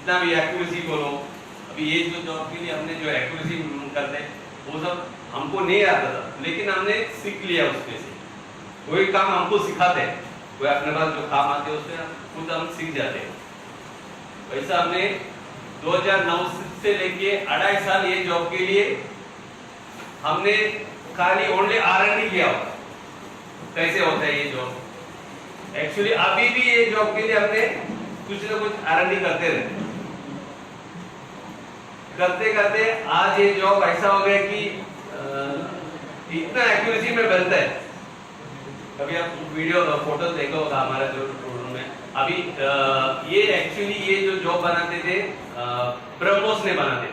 जितना भी एक्यूरेसी बोलो, अभी ये जो जॉब के लिए हमने जो एक्यूरेसी करते हैं वो सब हमको नहीं आता था, लेकिन हमने सीख लिया उसमें से। कोई काम हमको सिखाते हैं, कोई अपने पास जो काम आते हैं उसमें खुद हम सीख जाते हैं। वैसा हमने 2009 से लेके 2.5 साल ये जॉब के लिए हमने खाली ओनली R&D किया होगा, कैसे होता है ये जॉब। एक्चुअली अभी भी ये जॉब के लिए हमने कुछ ना कुछ R&D करते रहते करते करते आज ये जॉब ऐसा हो गया कि इतना एक्यूरेसी में बनता है। कभी आप वीडियो फोटो देखो होगा हमारा जो रूम में अभी ये एक्चुअली ये जो जॉब बनाते थे ब्रह्मोस ने बनाते थे,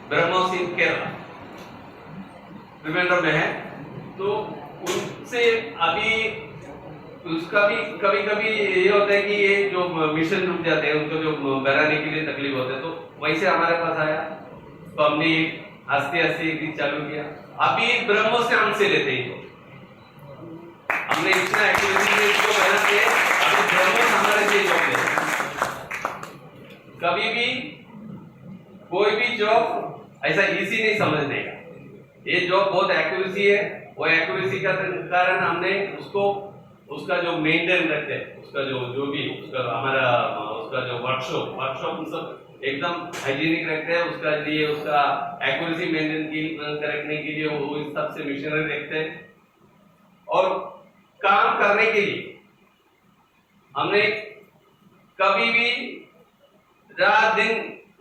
ब्रह्मोस इन केरला, रिमेंबर में है। तो उनसे अभी उसका भी कभी कभी ये होता है कि ये जो मिशन रुक जाते हैं, उनको जो बनाने के लिए तकलीफ होता है, तो वैसे हमारे पास आया तो हमने आस्ते आस्ते एक दिन चालू किया। अभी ब्रह्मोस से हमसे लेते हैं, हमने इतना एक्टिविटी में इसको बनाते हैं, अभी ब्रह्मोस हमारे से जॉब लेते। कभी भी कोई भी जॉब ऐसा इजी नहीं समझने का, ये जॉब बहुत एक्यूरेसी है। वो एक्यूरेसी का कारण हमने उसका जो मेंटेन रखते हैं, उसका जो भी उसका हमारा उसका जो वर्कशॉप सब एकदम हाइजीनिक रखते हैं। उसका लिए उसका एक्यूरेसी मेंटेन रखने के लिए वो इस सब से मशीनरी रखते हैं। और काम करने के लिए हमने कभी भी रात दिन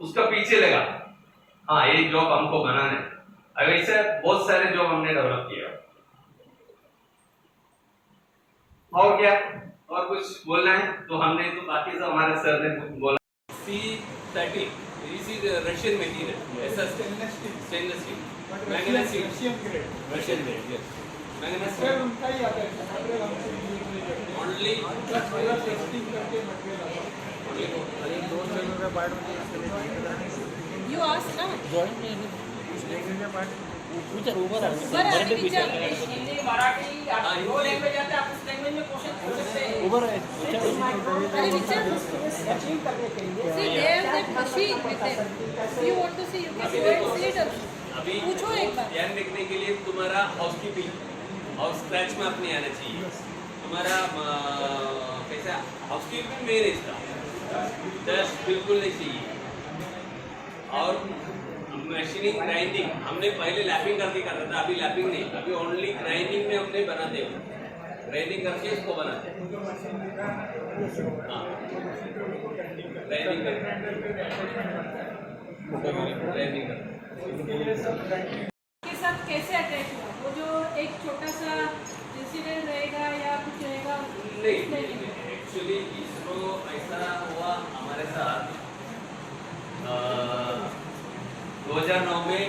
उसका पीछे लगा, हाँ ये जॉब हमको बनाना है। अब ऐसे बहुत सारे जॉब हमने डेवलप किया। और क्या और कुछ बोलना है तो हमने तो बाकी सब हमारे सर ने कुछ बोला। C30 this is a Russian material, ऐसा stainless steel, manganese steel, Russian grade, yes, manganese steel उनका ही आता है मटेरियल, हमसे only टेस्टिंग करके मटेरियल only 2 का पार्ट मुझे इसके लिए you ask ना जॉइंट में उसके पार्ट विचार ऊपर मराठी विचार हिंदी मराठी दो लैंग्वेज आते हैं, आप उस लैंग्वेज में क्वेश्चन पूछ सकते हैं। ऊपर है अरे विचार अचीव करने के लिए see they have that machine with them, you want to see you can go and see it. अभी पूछो एक बार, ध्यान रखने के लिए तुम्हारा हाउसकीपिंग और स्क्रैच में अपने आना चाहिए। तुम्हारा कैसा हाउसकीपिंग मेन है, इसका डस्ट बिल्कुल नहीं चाहिए। और मशीनिंग ग्राइंडिंग हमने पहले लैपिंग करके करता था, अभी लैपिंग नहीं, अभी ओनली ग्राइंडिंग में हमने बनाते हैं, ग्राइंडिंग करके इसको बनाते हैं। हाँ ग्राइंडिंग के साथ कैसे अटैच हुआ? वो जो एक छोटा सा इंसिडेंट रहेगा या कुछ रहेगा? नहीं, एक्चुअली इसको ऐसा हुआ हमारे साथ 2009 में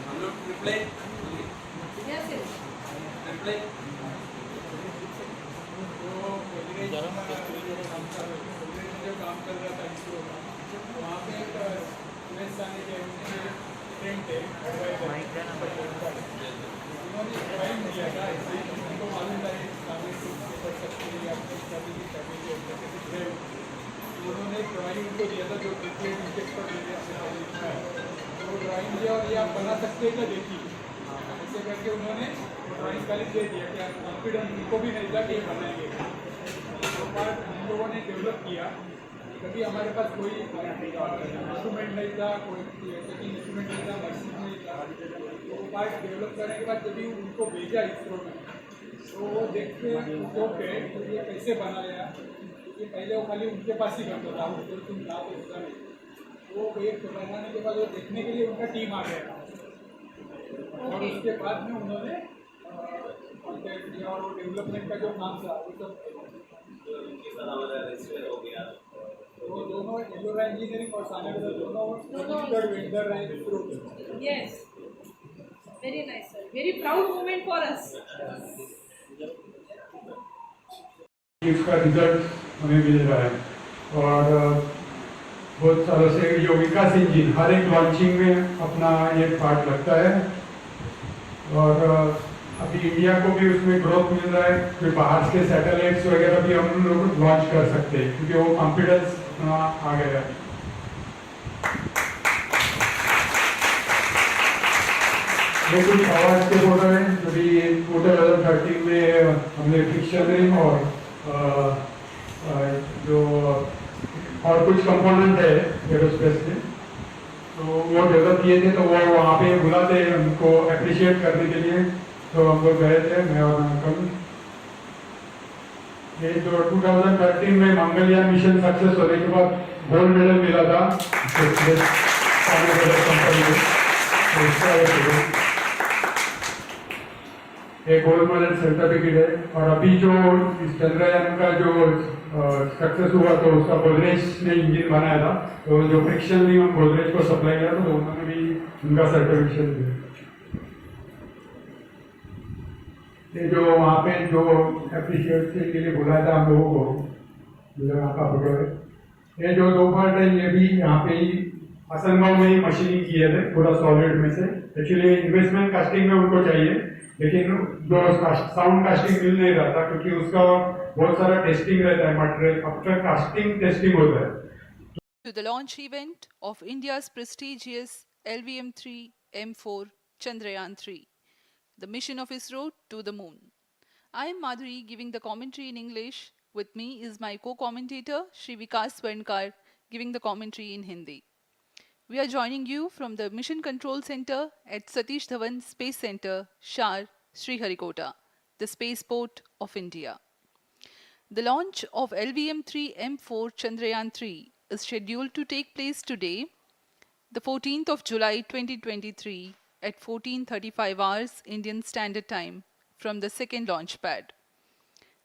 हम लोग ट्रिपलेट जो काम कर रहा था इसको, वहाँ पे एक साने के फ्रेंड थे, उन्होंने फाइन दिया था, उनको मालूम था पढ़ सकते हैं या उन्होंने ड्राइंग को दिया था, जो ट्रिपलेट इंजेक्ट कर दिया है, तो ड्राइंग दिया और ये आप बना सकते हैं क्या देखिए, ऐसे करके उन्होंने ड्राइंग खाली दे दिया कि कॉन्फिडेंस उनको भी नहीं था कि ये बनाएंगे। तो पार्ट हम लोगों ने डेवलप किया। कभी हमारे पास कोई इंस्ट्रूमेंट नहीं था, कोई टेकिंग इंस्ट्रूमेंट नहीं था, मशीन नहीं था। तो पार्ट डेवलप करने के बाद जब उनको भेजा इसरो में, तो वो देखते उनको पे तो ये कैसे बनाया, क्योंकि पहले वो खाली उनके पास ही करता था, उनको तुम था तो उसका नहीं। वो एक बनाने के बाद वो देखने के लिए उनका टीम आ गया और उसके बाद में उन्होंने कॉन्टैक्ट किया और वो डेवलपमेंट का जो काम था वो सब उनके साथ हमारा रजिस्टर हो गया। वो दोनों एलोरा इंजीनियरिंग और साने ब्रदर्स दोनों वेंडर रहे इसरो के। Yes, very nice sir, very proud moment for us. इसका रिजल्ट हमें मिल रहा है और बहुत सालों से जो विकास इंजन हर एक लॉन्चिंग में अपना एक पार्ट लगता है और अभी इंडिया को भी उसमें ग्रोथ मिल रहा है, फिर बाहर के सैटेलाइट्स वगैरह भी हम लोग लॉन्च कर सकते हैं क्योंकि वो कॉन्फिडेंस आ गया है। ये कुछ अवार्ड के फोटो है, अभी 2013 में हमने फ्रिक्शन रिंग और जो और कुछ कंपोनेंट है एरोस्पेस में, तो वो डेवलप किए थे, तो वो वहाँ पे बुलाते हैं उनको अप्रिशिएट करने के लिए, तो हम लोग गए थे, मैं और अंकल। ये जो 2013 में मंगलयान मिशन सक्सेस होने के बाद गोल्ड मेडल मिला था कंपनी को, तो उसका एक गोल्ड मेडल सर्टिफिकेट है। और अभी जो इस चंद्रयान का जो सक्सेस हुआ, तो उसका गोदरेज ने इंजन बनाया था, तो जो फ्रिक्शन रिंग हम गोदरेज को सप्लाई किया था, तो उन्होंने भी उनका सर्टिफिकेशन दिया। ये जो वहाँ पे जो एप्रिशिएट के लिए बुलाया था हम लोगों को, जो यहाँ का फोटो है, ये जो दो पार्ट है, ये भी यहाँ पे ही असंभव में ही मशीनिंग किए थे पूरा सॉलिड में से। एक्चुअली इन्वेस्टमेंट कास्टिंग में उनको चाहिए, लेकिन जो साउंड कास्टिंग मिल नहीं रहा था क्योंकि उसका बहुत सारा टेस्टिंग रहता है, मटेरियल आफ्टर कास्टिंग टेस्टिंग होता है। To the launch event of India's prestigious LVM3 M4 Chandrayaan 3, the mission of ISRO to the moon. I am Madhuri giving the commentary in English. With me is my co-commentator Shri Vikas Swarnkar giving the commentary in Hindi. We are joining you from the Mission Control Center at Satish Dhawan Space Center, Shar, Sriharikota, the spaceport of India. The launch of LVM3 M4 Chandrayaan 3 is scheduled to take place today, the 14th of July 2023 at 14:35 hours Indian Standard Time from the second launch pad.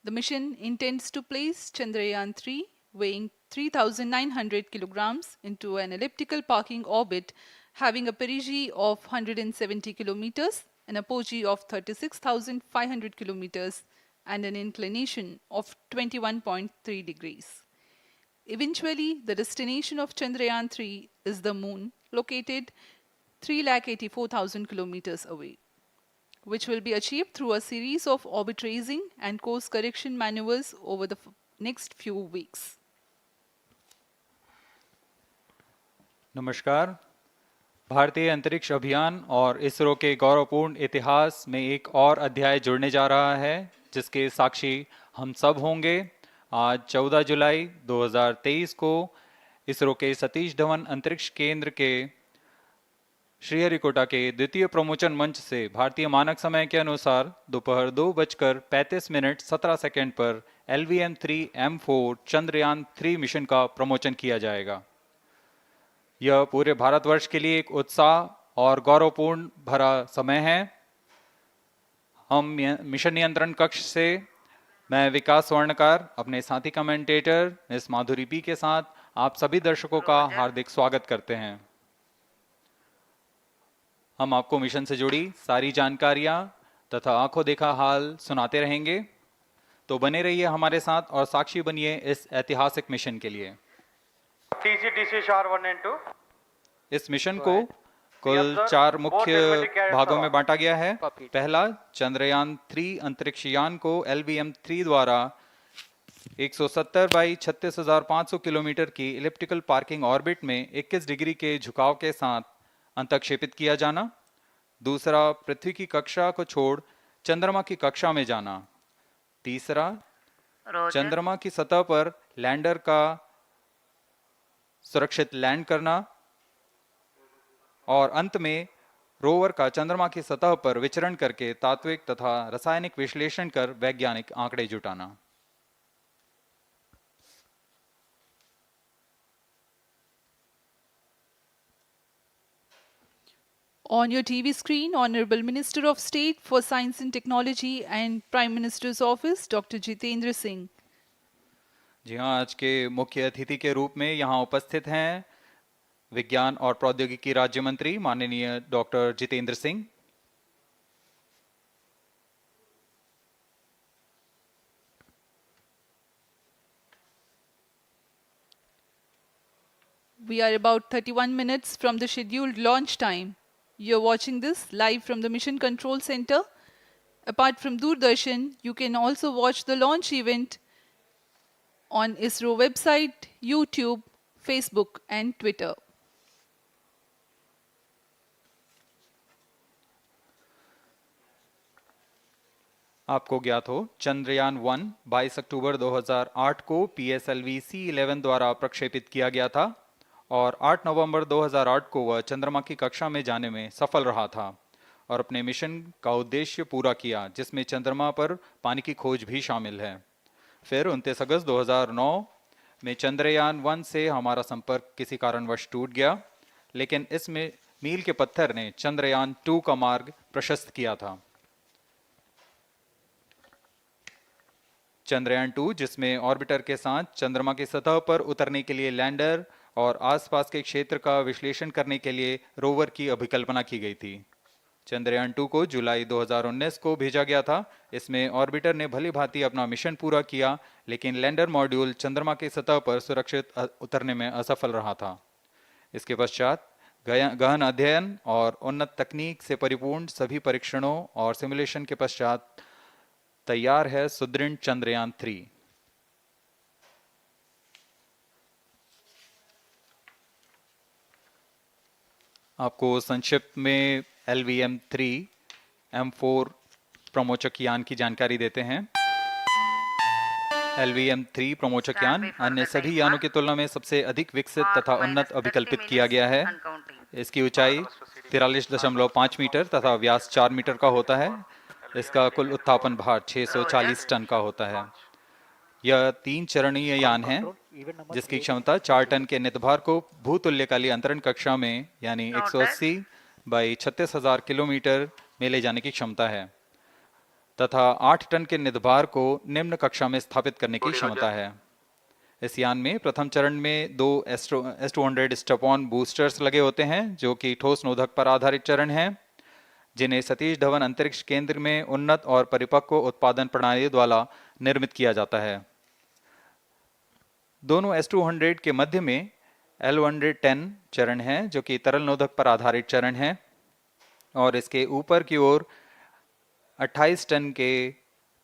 The mission intends to place Chandrayaan 3 weighing 3,900 kilograms into an elliptical parking orbit having a perigee of 170 kilometers, an apogee of 36,500 kilometers, and an inclination of 21.3 degrees. Eventually, the destination of Chandrayaan 3 is the moon, located 384,000 kilometers away, which will be achieved through a series of orbit raising and course correction maneuvers over the next few weeks. नमस्कार। भारतीय अंतरिक्ष अभियान और इसरो के गौरवपूर्ण इतिहास में एक और अध्याय जुड़ने जा रहा है, जिसके साक्षी हम सब होंगे। आज 14 जुलाई 2023 को इसरो के सतीश धवन अंतरिक्ष केंद्र के श्रीहरिकोटा के द्वितीय प्रमोचन मंच से भारतीय मानक समय के अनुसार दोपहर 2:35:17 पर LVM3 M4 चंद्रयान 3 मिशन का प्रमोचन किया जाएगा। यह पूरे भारतवर्ष के लिए एक उत्साह और गौरवपूर्ण भरा समय है। हम मिशन नियंत्रण कक्ष से मैं विकास स्वर्णकार, अपने साथी कमेंटेटर मिस माधुरी पी के साथ आप सभी दर्शकों का हार्दिक स्वागत करते हैं। हम आपको मिशन से जुड़ी सारी जानकारियां तथा आंखों देखा हाल सुनाते रहेंगे, तो बने रहिए हमारे साथ और साक्षी बनिए इस ऐतिहासिक मिशन के लिए। TC शार 1 and 2। इस मिशन को कुल 4 मुख्य भागों में बांटा गया है। पहला, चंद्रयान 3 अंतरिक्ष यान को LVM3 द्वारा 170 बाई 36,500 किलोमीटर की इलिप्टिकल पार्किंग ऑर्बिट में 21 डिग्री के झुकाव के साथ अंतक्षेपित किया जाना। दूसरा, पृथ्वी की कक्षा को छोड़ चंद्रमा की कक्षा में जाना। तीसरा, चंद्रमा की सतह पर लैंडर का सुरक्षित लैंड करना। और अंत में रोवर का चंद्रमा की सतह पर विचरण करके तात्विक तथा रासायनिक विश्लेषण कर वैज्ञानिक आंकड़े जुटाना। On your TV screen, Honorable Minister of State for Science and Technology and Prime Minister's Office, Dr. Jitendra Singh. जी हाँ, आज के मुख्य अतिथि के रूप में यहाँ उपस्थित हैं विज्ञान और प्रौद्योगिकी राज्य मंत्री माननीय doctor Jitendra Singh. We are about 31 minutes from the scheduled launch time. You're watching this live from the Mission Control Center Apart from Doordarshan, you can also watch the launch event on ISRO website, YouTube, Facebook and Twitter. आपको ज्ञात हो, चंद्रयान 1 22 अक्टूबर 2008 को PSLV C11 द्वारा प्रक्षेपित किया गया था और 8 नवंबर 2008 को वह चंद्रमा की कक्षा में जाने में सफल रहा था और अपने मिशन का उद्देश्य पूरा किया, जिसमें चंद्रमा पर पानी की खोज भी शामिल है। फिर 29 अगस्त 2009 में चंद्रयान 1 से हमारा संपर्क किसी कारणवश टूट गया, लेकिन इसमें मील के पत्थर ने चंद्रयान 2 का मार्ग प्रशस्त किया था। चंद्रयान 2, जिसमें ऑर्बिटर के साथ चंद्रमा की सतह पर उतरने के लिए लैंडर और आसपास के क्षेत्र का विश्लेषण करने के लिए रोवर की अभिकल्पना की गई थी। चंद्रयान 2 को जुलाई 2019 को भेजा गया था। इसमें ऑर्बिटर ने भली भांति अपना मिशन पूरा किया, लेकिन लैंडर मॉड्यूल चंद्रमा की सतह पर सुरक्षित उतरने में असफल रहा था। इसके पश्चात गहन अध्ययन और उन्नत तकनीक से परिपूर्ण सभी परीक्षणों और सिमुलेशन के पश्चात तैयार है सुदृढ़ चंद्रयान 3। आपको संक्षिप्त में LVM3 M4 प्रमोचक यान की जानकारी देते हैं। LVM3 प्रमोचक यान अन्य सभी यानों की तुलना में सबसे अधिक विकसित तथा उन्नत अभिकल्पित किया गया है। इसकी ऊंचाई 43.5 मीटर तथा व्यास 4 मीटर का होता है। इसका कुल उत्थापन भार 640 टन का होता है। यह 3 चरणीय यान है, जिसकी क्षमता 4 टन के नितभार को भूतुल्यकाली अंतरण कक्षा में यानी 180 बाई 36,000 किलोमीटर में ले जाने की क्षमता है तथा 8 टन के नितभार को निम्न कक्षा में स्थापित करने की क्षमता है। इस यान में प्रथम चरण में 2 S200 स्टेप-ऑन बूस्टर्स लगे होते हैं, जो कि ठोस नोदक पर आधारित चरण हैं, जिन्हें सतीश धवन अंतरिक्ष केंद्र में उन्नत और परिपक्व उत्पादन प्रणाली द्वारा निर्मित किया जाता है। दोनों S200 के मध्य में L110 चरण है, जो कि तरल नोदक पर आधारित चरण है, और इसके ऊपर की ओर 28 टन के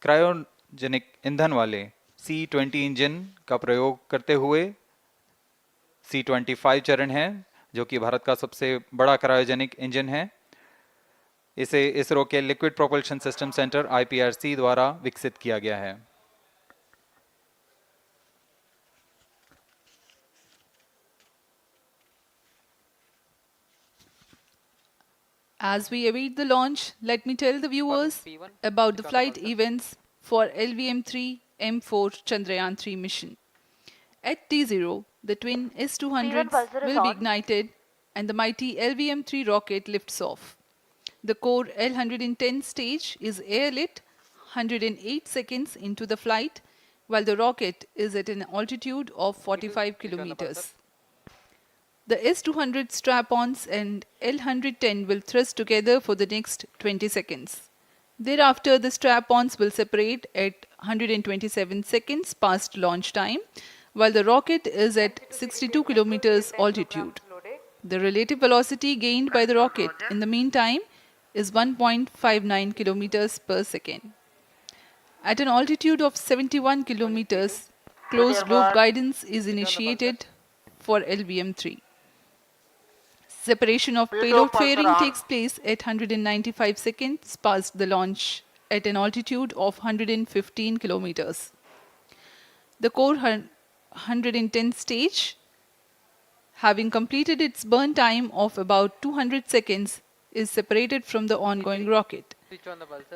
क्रायोजेनिक ईंधन वाले C20 इंजन का प्रयोग करते हुए C25 चरण है, जो कि भारत का सबसे बड़ा क्रायोजेनिक इंजन है। इसे इसरो के liquid propulsion system centre IPRC द्वारा विकसित किया गया है। As we await the launch, let me tell the viewers about the flight events for LVM3 M4 Chandrayaan 3 mission. At T0, the twin S200s will be ignited and the mighty LVM3 rocket lifts off. The core L110 stage is airlit 108 seconds into the flight, while the rocket is at an altitude of 45 kilometers. The S200 strap-ons and L110 will thrust together for the next 20 seconds. Thereafter, the strap-ons will separate at 127 seconds past launch time, while the rocket is at 62 kilometers altitude. The relative velocity gained by the rocket in the meantime is 1.59 kilometers per second. At an altitude of 71 kilometers, closed-loop guidance is initiated for LVM3. Separation of payload fairing takes place at 195 seconds past the launch at an altitude of 115 kilometers. The core 110 stage, having completed its burn time of about 200 seconds, is separated from the ongoing rocket.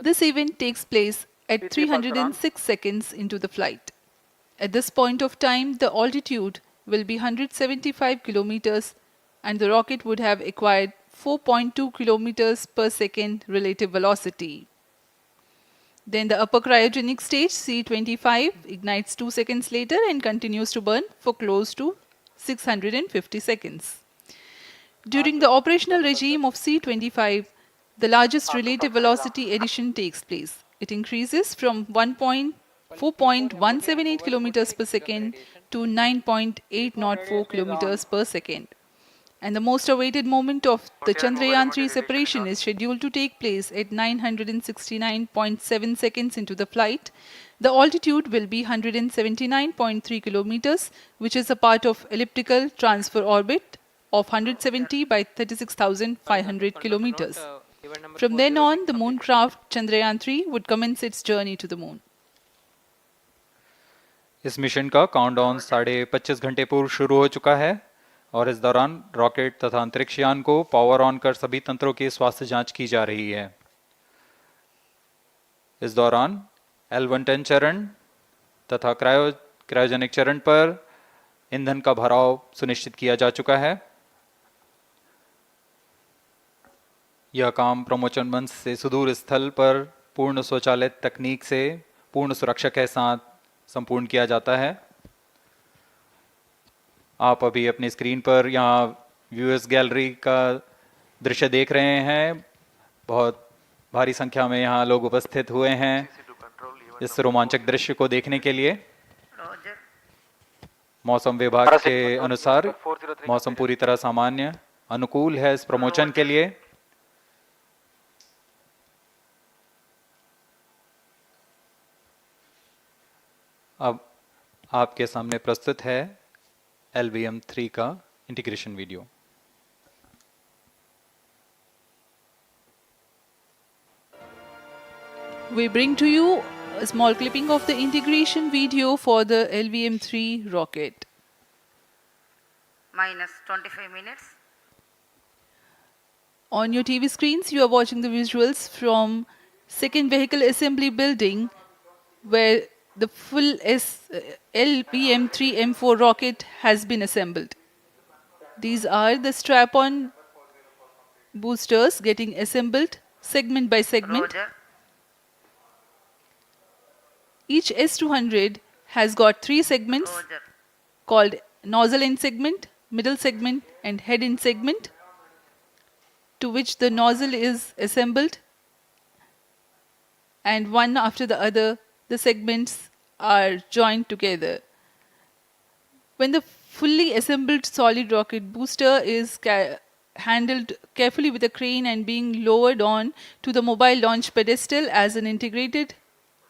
This event takes place at 306 seconds into the flight. At this point of time, the altitude will be 175 kilometers and the rocket would have acquired 4.2 kilometers per second relative velocity. Then the upper cryogenic stage, C25, ignites 2 seconds later and continues to burn for close to 650 seconds. During the operational regime of C25, the largest relative velocity addition takes place. It increases from 4.178 kilometers per second to 9.804 kilometers per second. And the most awaited moment of the Chandrayaan 3 separation is scheduled to take place at 969.7 seconds into the flight. The altitude will be 179.3 kilometers, which is a part of elliptical transfer orbit of 170 by 36,500 kilometers. From then on, the moon craft Chandrayaan 3 would commence its journey to the moon. इस mission का countdown 25.5 घंटे पूर्व शुरू हो चुका है और इस दौरान रॉकेट तथा अंतरिक्ष यान को पावर ऑन कर सभी तंत्रों की स्वास्थ्य जांच की जा रही है। इस दौरान L110 चरण तथा क्रायोजेनिक चरण पर ईंधन का भराव सुनिश्चित किया जा चुका है। यह काम प्रमोशन मंच से सुदूर स्थल पर पूर्ण स्वचालित तकनीक से पूर्ण सुरक्षा के साथ संपूर्ण किया जाता है। आप अभी अपनी स्क्रीन पर यहाँ व्यूअर्स गैलरी का दृश्य देख रहे हैं। बहुत भारी संख्या में यहाँ लोग उपस्थित हुए हैं इस रोमांचक दृश्य को देखने के लिए। मौसम विभाग के अनुसार मौसम पूरी तरह सामान्य अनुकूल है इस प्रमोशन के लिए। अब आपके सामने प्रस्तुत है LVM3 का integration video. We bring to you a small clipping of the integration video for the LVM3 rocket. Minus 25 minutes. On your TV screens, you are watching the visuals from second vehicle assembly building where the full LVM3 M4 rocket has been assembled. These are the strap-on boosters getting assembled segment by segment. Roger. Each S200 has got 3 segments Roger. called nozzle end segment, middle segment and head end segment, to which the nozzle is assembled, and one after the other the segments are joined together. When the fully assembled solid rocket booster is handled carefully with a crane and being lowered on to the mobile launch pedestal as an integrated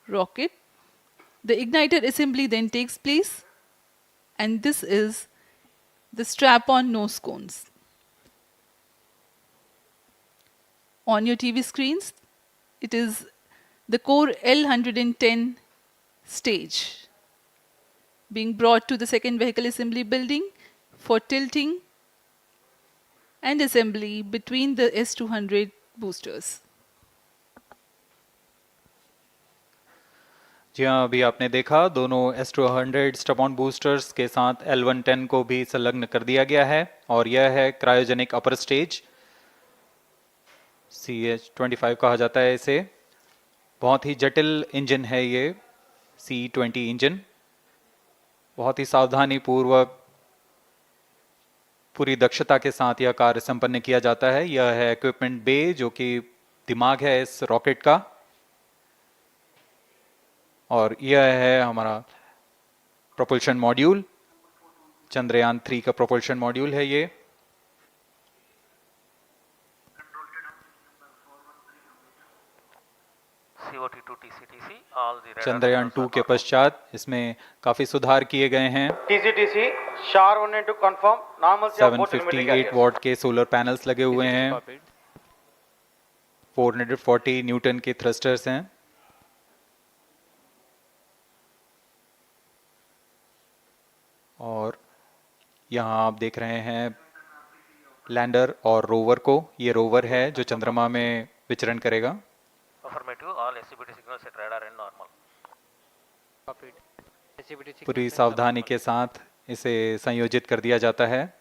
rocket, the igniter assembly then takes place, and this is the strap-on nose cones. On your TV screens, it is the core L110 stage being brought to the second vehicle assembly building for tilting and assembly between the S200 boosters. जी हाँ, अभी आपने देखा दोनों S200 strap-on boosters के साथ L110 को भी संलग्न कर दिया गया है और यह है क्रायोजेनिक अपर स्टेज, CH-25 कहा जाता है इसे। बहुत ही जटिल इंजन है ये C-20 इंजन। बहुत ही सावधानी पूर्वक पूरी दक्षता के साथ यह कार्य संपन्न किया जाता है। यह है इक्विपमेंट बे जो कि दिमाग है इस रॉकेट का, और यह है हमारा प्रोपल्शन मॉड्यूल, चंद्रयान 3 का प्रोपल्शन मॉड्यूल है ये। चंद्रयान 2 के पश्चात इसमें काफी सुधार किए गए हैं। TCTC SHAR 1 and 2 confirm normal 758 what के सोलर पैनल्स लगे हुए हैं, 440 न्यूटन के थ्रस्टर्स हैं, और यहाँ आप देख रहे हैं लैंडर और रोवर को। ये रोवर है जो चंद्रमा में विचरण करेगा। पूरी सावधानी के साथ इसे संयोजित कर दिया जाता है,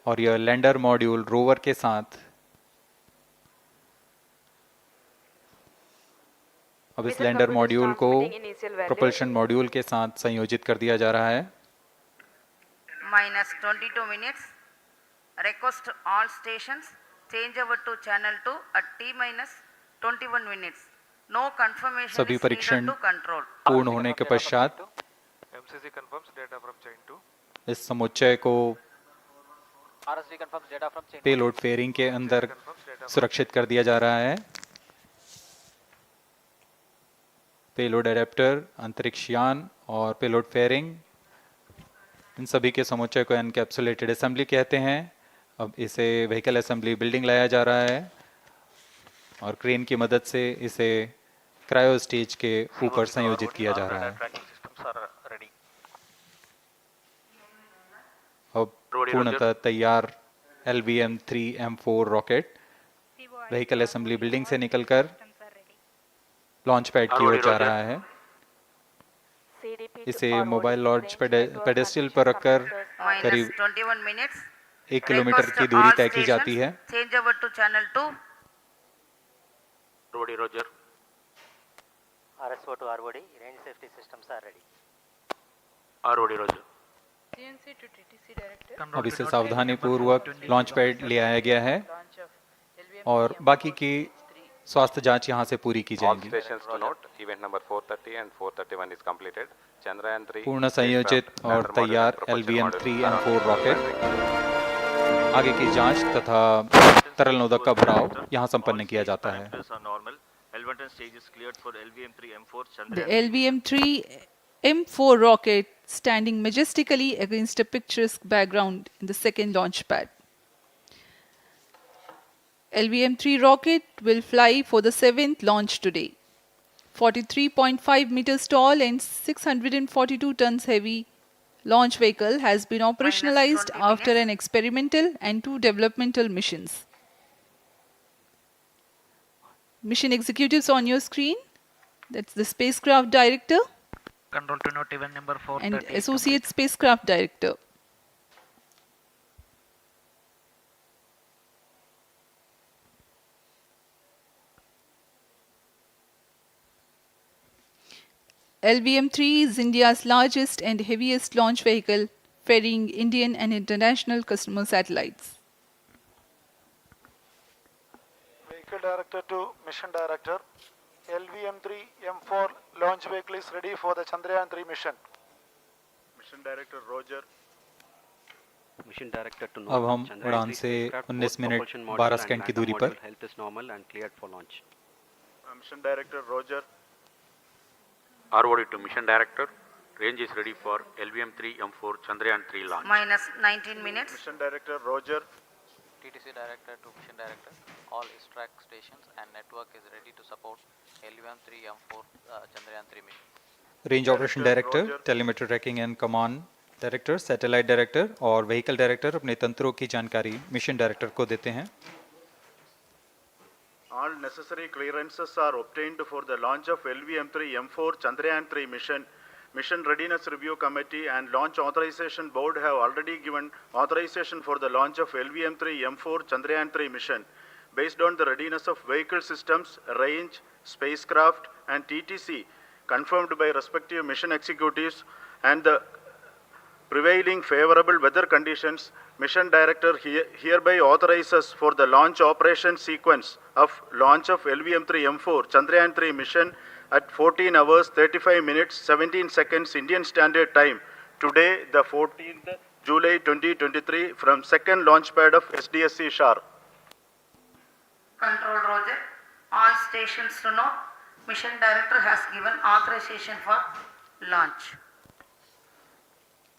और यह लैंडर मॉड्यूल रोवर के साथ अब इस लैंडर मॉड्यूल को प्रोपल्शन मॉड्यूल के साथ संयोजित कर दिया जा रहा है। Minus 22 minutes. Request all stations change over to channel 2 at T minus 21 minutes. No confirmation सभी is needed परीक्षण to control. पूर्ण होने के पश्चात MCC confirms data from chain 2. इस समुच्चय को पेलोड फेयरिंग के अंदर सुरक्षित कर दिया जा रहा है। पेलोड एडेप्टर, अंतरिक्ष यान और पेलोड फेयरिंग, इन सभी के समुच्चय को एनकैप्सुलेटेड असेंबली कहते हैं। अब इसे व्हीकल असेंबली बिल्डिंग लाया जा रहा है और क्रेन की मदद से इसे क्रायो स्टेज के ऊपर संयोजित किया जा रहा है। अब पूर्णतः तैयार LVM3 M4 rocket vehicle assembly building से निकलकर लॉन्च पैड की ओर जा रहा है। इसे मोबाइल लॉन्च पेडेस्ट्रियल पर रखकर करीब 21 minutes. 1 किलोमीटर Request की दूरी all तय की जाती है। stations change over to channel 2. Roger. RSO to ROD, range safety systems are ready. ROD Roger. CNC to TTC director. अब इसे सावधानी पूर्वक लॉन्च पैड ले आया गया है और बाकी की स्वास्थ्य जांच यहां से पूरी की All जाएंगी। stations to note, event number 430 and 431 is completed. Chandrayaan 3 पूर्ण संयोजित और तैयार LVM3 M4 रॉकेट आगे की जांच तथा तरल नोदक का भराव यहां संपन्न किया जाता है। The LVM3 M4 rocket standing majestically against a picturesque background in the second launch pad. LVM3 rocket will fly for the 7th launch today. 43.5 meters tall and 642 tons heavy launch vehicle has been operationalized after an experimental and 2 developmental missions. Mission executives on your screen. That's the spacecraft director Control to note event number 430. and associate spacecraft director. LVM3 is India's largest and heaviest launch vehicle, ferrying Indian and international customer satellites. Vehicle Director to Mission Director. LVM3 M4 launch vehicle is ready for the Chandrayaan 3 mission. Mission Director Roger. Mission Director to अब हम उड़ान से 19 minute 12 second की दूरी पर health is normal and cleared for launch. Mission Director Roger. ROD to Mission Director. Range is ready for LVM3 M4 Chandrayaan 3 launch. Minus 19 minutes. Mission Director Roger. TTC Director to Mission Director. All track stations and network is ready to support LVM3 M4 Chandrayaan 3 mission. Range operation director, telemetry tracking and command director, satellite director और vehicle director अपने तंत्रों की जानकारी mission director को देते हैं। All necessary clearances are obtained for the launch of LVM3 M4 Chandrayaan 3 mission. Mission Readiness Review Committee and Launch Authorization Board have already given authorization for the launch of LVM3 M4 Chandrayaan 3 mission. Based on the readiness of vehicle systems, range, spacecraft and TTC confirmed by respective mission executives and the prevailing favorable weather conditions, Mission Director hereby authorizes for the launch operation sequence of launch of LVM3 M4 Chandrayaan 3 mission at 14 hours 35 minutes 17 seconds Indian Standard Time today, the 14th July 2023 from second launch pad of SDSC Shar. Control Roger. All stations to know. Mission Director has given authorization for launch.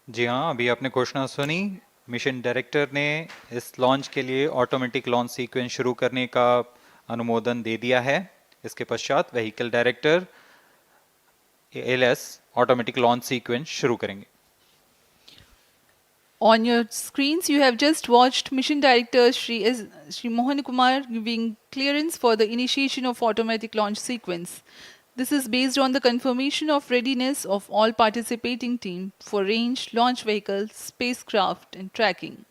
जी हाँ, अभी आपने घोषणा सुनी। Mission director ने इस launch के लिए automatic launch sequence शुरू करने का अनुमोदन दे दिया है। इसके पश्चात vehicle director ALS automatic launch sequence शुरू करेंगे। On your screens, you have just watched Mission Director Shri Mohan Kumar giving clearance for the initiation of automatic launch sequence. This is based on the confirmation of readiness of all participating team for range, launch vehicles, spacecraft and tracking.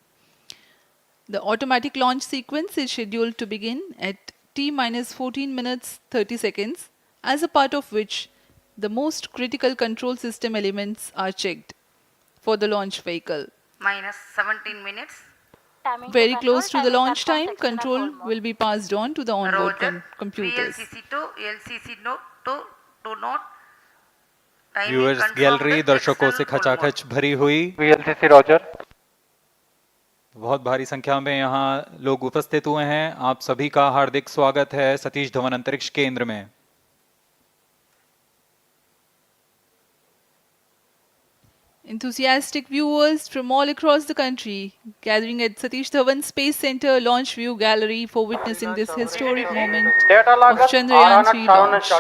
The automatic launch sequence is scheduled to begin at T-14 minutes 30 seconds, as a part of which the most critical control system elements are checked for the launch vehicle. Minus 17 minutes. Very close to the launch time, control will be passed on to the onboard Roger. computers. VLCC to LCC to note. Timing viewers confirmed gallery दर्शकों से external full खचाखच भरी हुई। VLCC Roger. बहुत भारी संख्या में यहाँ लोग उपस्थित हुए हैं। आप सभी का हार्दिक स्वागत है सतीश धवन अंतरिक्ष केंद्र में। Enthusiastic viewers from all across the country gathering at Satish Dhawan Space Center Launch View Gallery for witnessing this historic moment of Chandrayaan 3 launch.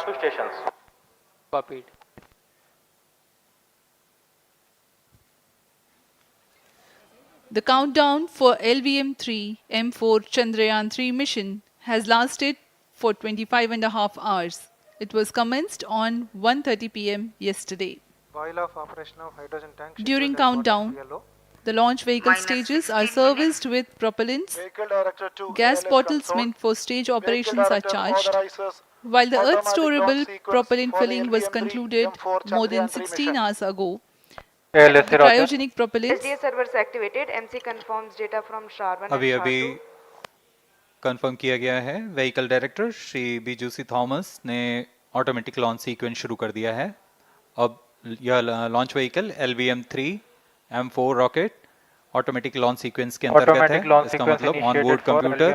Copied. The countdown for LVM3 M4 Chandrayaan 3 mission has lasted for 25.5 hours. It was commenced on 1:30 p.m. yesterday. While of operation of hydrogen tank. During countdown, the launch vehicle stages are serviced with propellants. Gas bottles meant for stage operations are charged. While the Earth storable propellant filling was concluded more than 16 hours ago, the cryogenic propellants servers activated. MC confirms data from SHAR1 अभी confirm किया गया है। Vehicle director Shri बीजूसी Thomas ने automatic launch sequence शुरू कर दिया है। अब यह launch vehicle LVM3 M4 rocket automatic launch sequence के अंतर्गत है। इसका मतलब ऑन बोर्ड कंप्यूटर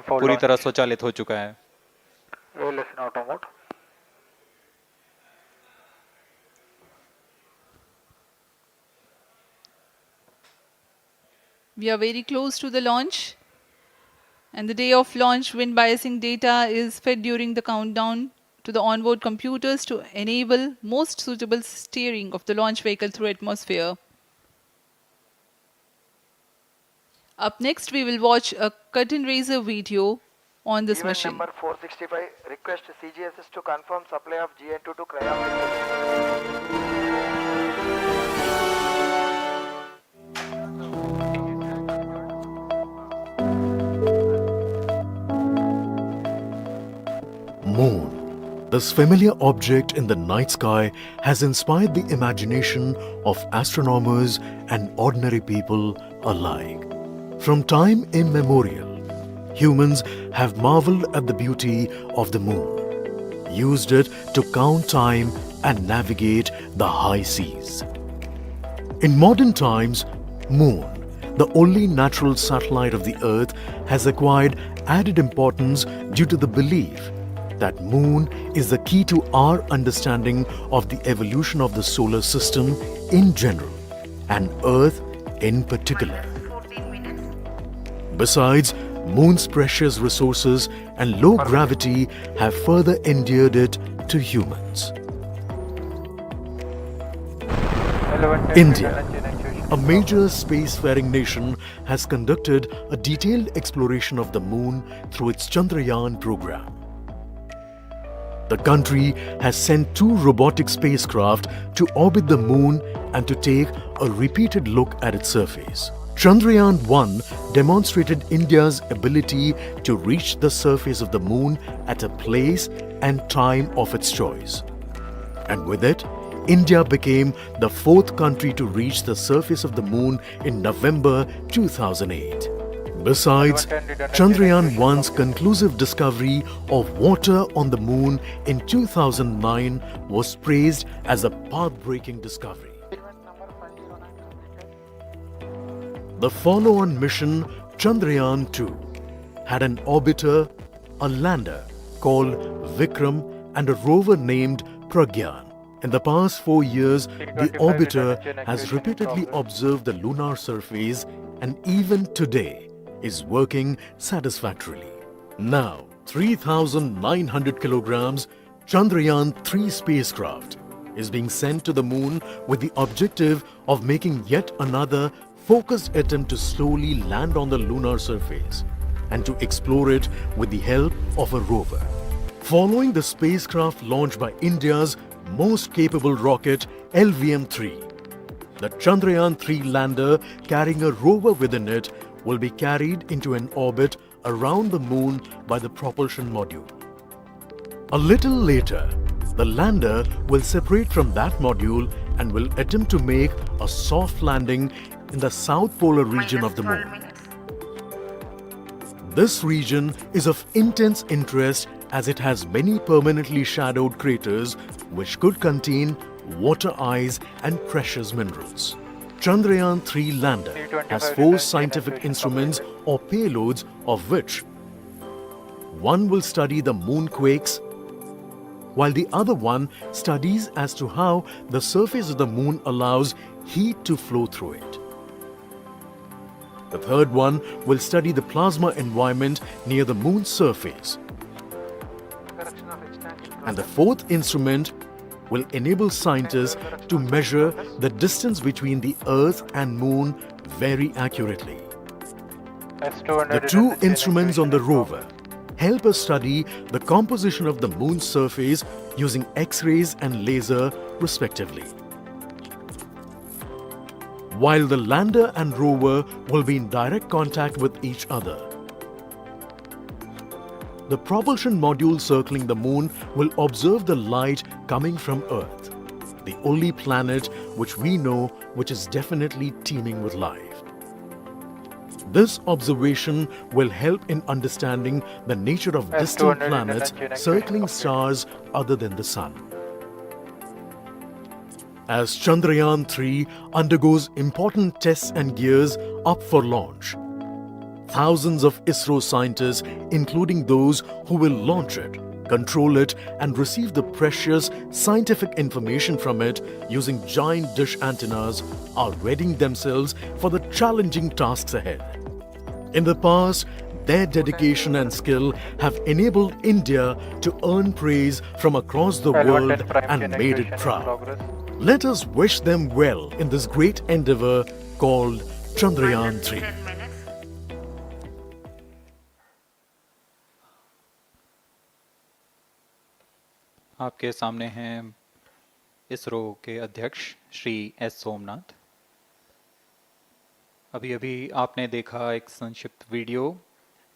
पूरी तरह स्वचालित हो चुका है। we are very close to the launch, and the day of launch wind biasing data is fed during the countdown to the onboard computers to enable most suitable steering of the launch vehicle through atmosphere. Up next, we will watch a curtain raiser video on this mission. Number 465, request CGSS to confirm supply of GN2 to cryogenic. Moon. This familiar object in the night sky has inspired the imagination of astronomers and ordinary people alike. From time immemorial, humans have marveled at the beauty of the moon, used it to count time and navigate the high seas. In modern times, Moon, the only natural satellite of the Earth, has acquired added importance due to the belief that Moon is the key to our understanding of the evolution of the solar system in general and Earth in particular. Besides, Moon's precious resources and low gravity have further endeared it to humans. India, a major spacefaring nation, has conducted a detailed exploration of the Moon through its Chandrayaan program. The country has sent 2 robotic spacecraft to orbit the Moon and to take a repeated look at its surface. Chandrayaan-1 demonstrated India's ability to reach the surface of the Moon at a place and time of its choice. And with it, India became the 4th country to reach the surface of the Moon in November 2008. Besides, Chandrayaan-1's conclusive discovery of water on the Moon in 2009 was praised as a path-breaking discovery. The follow-on mission, Chandrayaan-2, had an orbiter, a lander called Vikram, and a rover named Pragyan. In the past 4 years, the orbiter has repeatedly observed the lunar surface and even today is working satisfactorily. Now, 3,900 kilograms Chandrayaan-3 spacecraft is being sent to the Moon with the objective of making yet another focused attempt to slowly land on the lunar surface and to explore it with the help of a rover. Following the spacecraft launched by India's most capable rocket LVM3, the Chandrayaan-3 lander carrying a rover within it will be carried into an orbit around the Moon by the propulsion module. A little later, the lander will separate from that module and will attempt to make a soft landing in the south polar region of the Moon. This region is of intense interest as it has many permanently shadowed craters which could contain water ice and precious minerals. Chandrayaan 3 lander has 4 scientific instruments or payloads, of which one will study the moonquakes, while the other one studies as to how the surface of the moon allows heat to flow through it. The third one will study the plasma environment near the moon's surface. And the fourth instrument will enable scientists to measure the distance between the Earth and Moon very accurately. The two instruments on the rover help us study the composition of the Moon's surface using X-rays and laser respectively, while the lander and rover will be in direct contact with each other. The propulsion module circling the Moon will observe the light coming from Earth, the only planet which we know which is definitely teeming with life. This observation will help in understanding the nature of distant planets circling stars other than the Sun. As Chandrayaan 3 undergoes important tests and gears up for launch, thousands of ISRO scientists, including those who will launch it, control it, and receive the precious scientific information from it using giant dish antennas, are readying themselves for the challenging tasks ahead. In the past, their dedication and skill have enabled India to earn praise from across the world and made it proud. Let us wish them well in this great endeavor called Chandrayaan 3. आपके सामने हैं इसरो के अध्यक्ष Shri S Somnath. अभी अभी आपने देखा एक संक्षिप्त वीडियो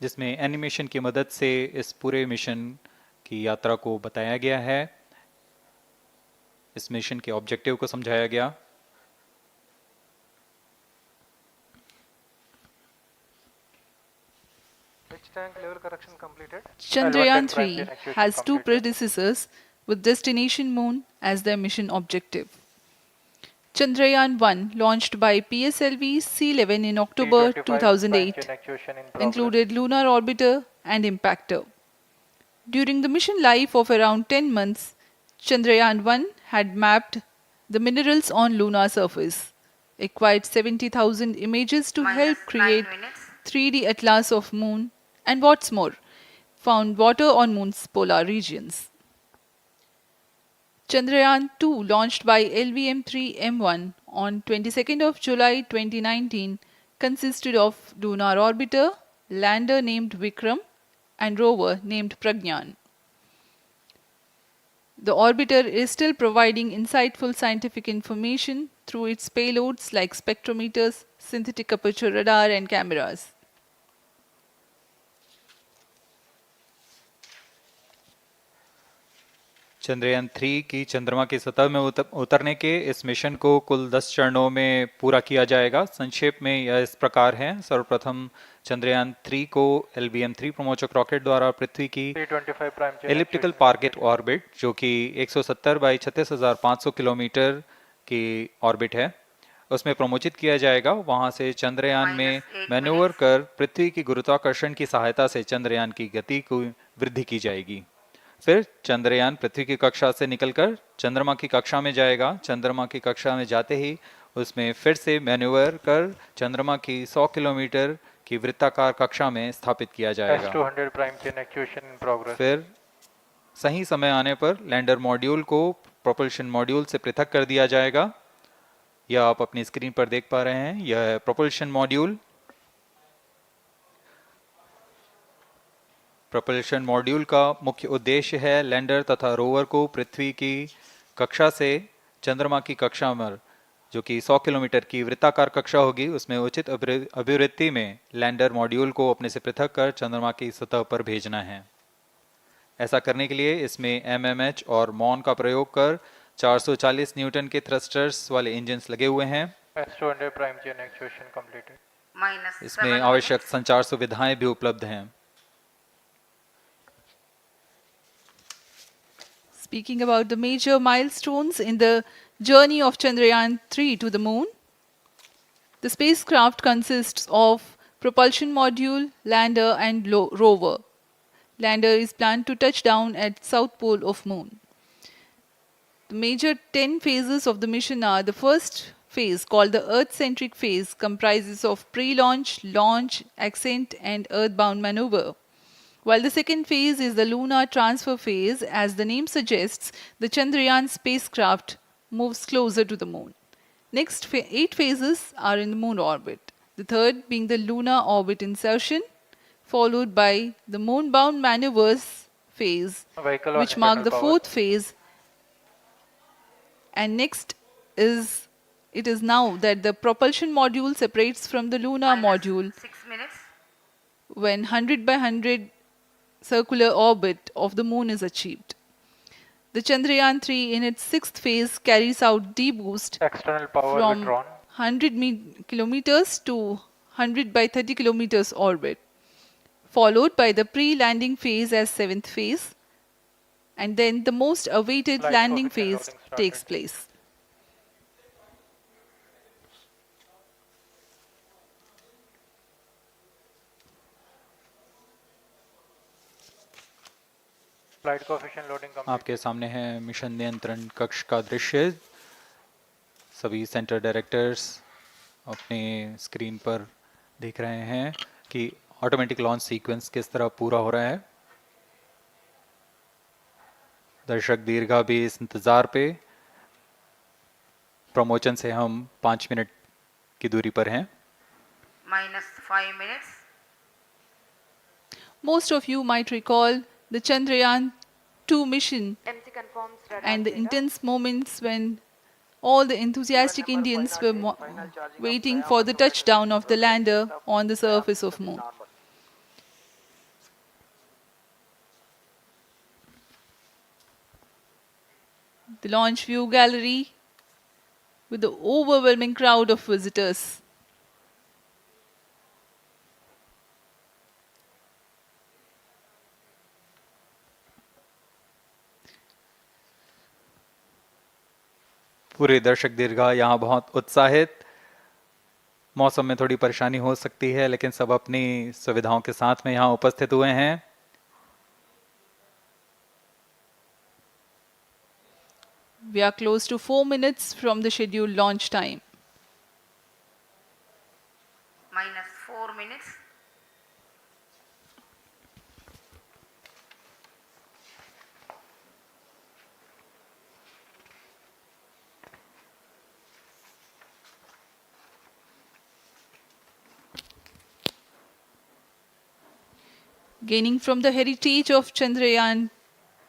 जिसमें एनिमेशन की मदद से इस पूरे मिशन की यात्रा को बताया गया है, इस मिशन के ऑब्जेक्टिव को समझाया गया। Chandrayaan 3 has two predecessors with destination Moon as their mission objective. Chandrayaan 1, launched by PSLV C-11 in October 2008, included lunar orbiter and impactor. During the mission life of around 10 months, Chandrayaan 1 had mapped the minerals on lunar surface, acquired 70,000 images to help create 3D atlas of Moon, and what's more, found water on Moon's polar regions. Chandrayaan 2, launched by LVM3 M1 on 22nd of July 2019, consisted of lunar orbiter, lander named Vikram, and rover named Pragyan. The orbiter is still providing insightful scientific information through its payloads like spectrometers, synthetic aperture radar, and cameras. Chandrayaan 3 की चंद्रमा की सतह में उतरने के इस mission को कुल 10 चरणों में पूरा किया जाएगा। संक्षेप में यह इस प्रकार है। सर्वप्रथम चंद्रयान 3 को LVM3 प्रमोचक रॉकेट द्वारा पृथ्वी की एलिप्टिकल टारगेट ऑर्बिट, जो कि 170 बाई 36,500 किलोमीटर की ऑर्बिट है, उसमें प्रमोचित किया जाएगा। वहां से चंद्रयान में मैन्यूवर कर पृथ्वी की गुरुत्वाकर्षण की सहायता से चंद्रयान की गति को वृद्धि की जाएगी। फिर चंद्रयान पृथ्वी की कक्षा से निकलकर चंद्रमा की कक्षा में जाएगा। चंद्रमा की कक्षा में जाते ही उसमें फिर से मैन्यूवर कर चंद्रमा की 100 किलोमीटर की वृत्ताकार कक्षा में स्थापित किया जाएगा। फिर सही समय आने पर लैंडर मॉड्यूल को प्रोपल्शन मॉड्यूल से पृथक कर दिया जाएगा। यह आप अपनी स्क्रीन पर देख पा रहे हैं, यह है प्रोपल्शन मॉड्यूल। प्रोपल्शन मॉड्यूल का मुख्य उद्देश्य है लैंडर तथा रोवर को पृथ्वी की कक्षा से चंद्रमा की कक्षा में, जो कि 100 किलोमीटर की वृत्ताकार कक्षा होगी, उसमें उचित अभिवृत्ति में लैंडर मॉड्यूल को अपने से पृथक कर चंद्रमा की सतह पर भेजना है। ऐसा करने के लिए इसमें MMH और मॉन का प्रयोग कर 440 न्यूटन के थ्रस्टर्स वाले इंजन्स लगे हुए हैं। इसमें आवश्यक संचार सुविधाएं भी उपलब्ध हैं। Speaking about the major milestones in the journey of Chandrayaan 3 to the Moon, The spacecraft consists of propulsion module, lander and rover. Lander is planned to touch down at south pole of moon. The major 10 phases of the mission are: the first phase, called the Earth-centric phase, comprises of pre-launch, launch, ascent and earthbound maneuver. While the second phase is the lunar transfer phase, as the name suggests, the Chandrayaan spacecraft moves closer to the moon. Next 8 phases are in the moon orbit. The third being the lunar orbit insertion, followed by the moon-bound maneuvers phase, which mark the fourth phase. And next is, it is now that the propulsion module separates from the lunar module 6 minutes. when 100 by 100 circular orbit of the moon is achieved. The Chandrayaan 3 in its sixth phase carries out D-boost from 100 kilometers to 100 by 30 kilometers orbit, followed by the pre-landing phase as seventh phase, and then the most awaited landing phase takes place. आपके सामने है mission नियंत्रण कक्ष का दृश्य। सभी centre directors अपने screen पर देख रहे हैं कि ऑटोमेटिक लॉन्च सीक्वेंस किस तरह पूरा हो रहा है। दर्शक दीर्घा भी इस इंतज़ार पे। प्रमोशन से हम 5 मिनट की दूरी पर हैं। -5 minutes. Most of you might recall the Chandrayaan 2 mission MC confirms radar and the data. intense moments when all the enthusiastic Indians were waiting for the touchdown of the lander on the surface of moon. The launch view gallery with the overwhelming crowd of visitors. पूरे दर्शक दीर्घा यहाँ बहुत उत्साहित। मौसम में थोड़ी परेशानी हो सकती है, लेकिन सब अपनी सुविधाओं के साथ में यहाँ उपस्थित हुए हैं। We are close to 4 minutes from the scheduled launch time. -4 minutes. Gaining from the heritage of Chandrayaan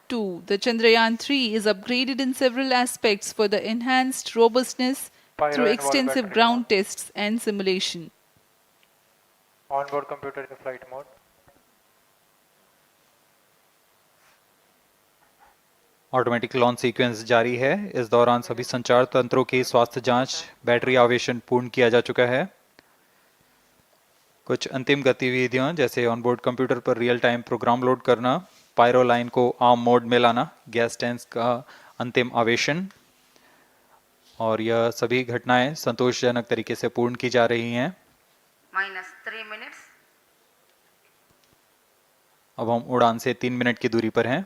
2, the Chandrayaan 3 is upgraded in several aspects for the enhanced robustness through extensive ground tests and simulation. Onboard computer in flight mode. Automatic launch sequence जारी है। इस दौरान सभी संचार तंत्रों की स्वास्थ्य जांच, बैटरी आवेशन पूर्ण किया जा चुका है। कुछ अंतिम गतिविधियां जैसे ऑनबोर्ड कंप्यूटर पर रियल टाइम प्रोग्राम लोड करना, पायरो लाइन को आर्म मोड में लाना, गैस टैंक का अंतिम आवेशन, और यह सभी घटनाएं संतोषजनक तरीके से पूर्ण की जा रही हैं। -3 minutes. अब हम उड़ान से 3 मिनट की दूरी पर हैं।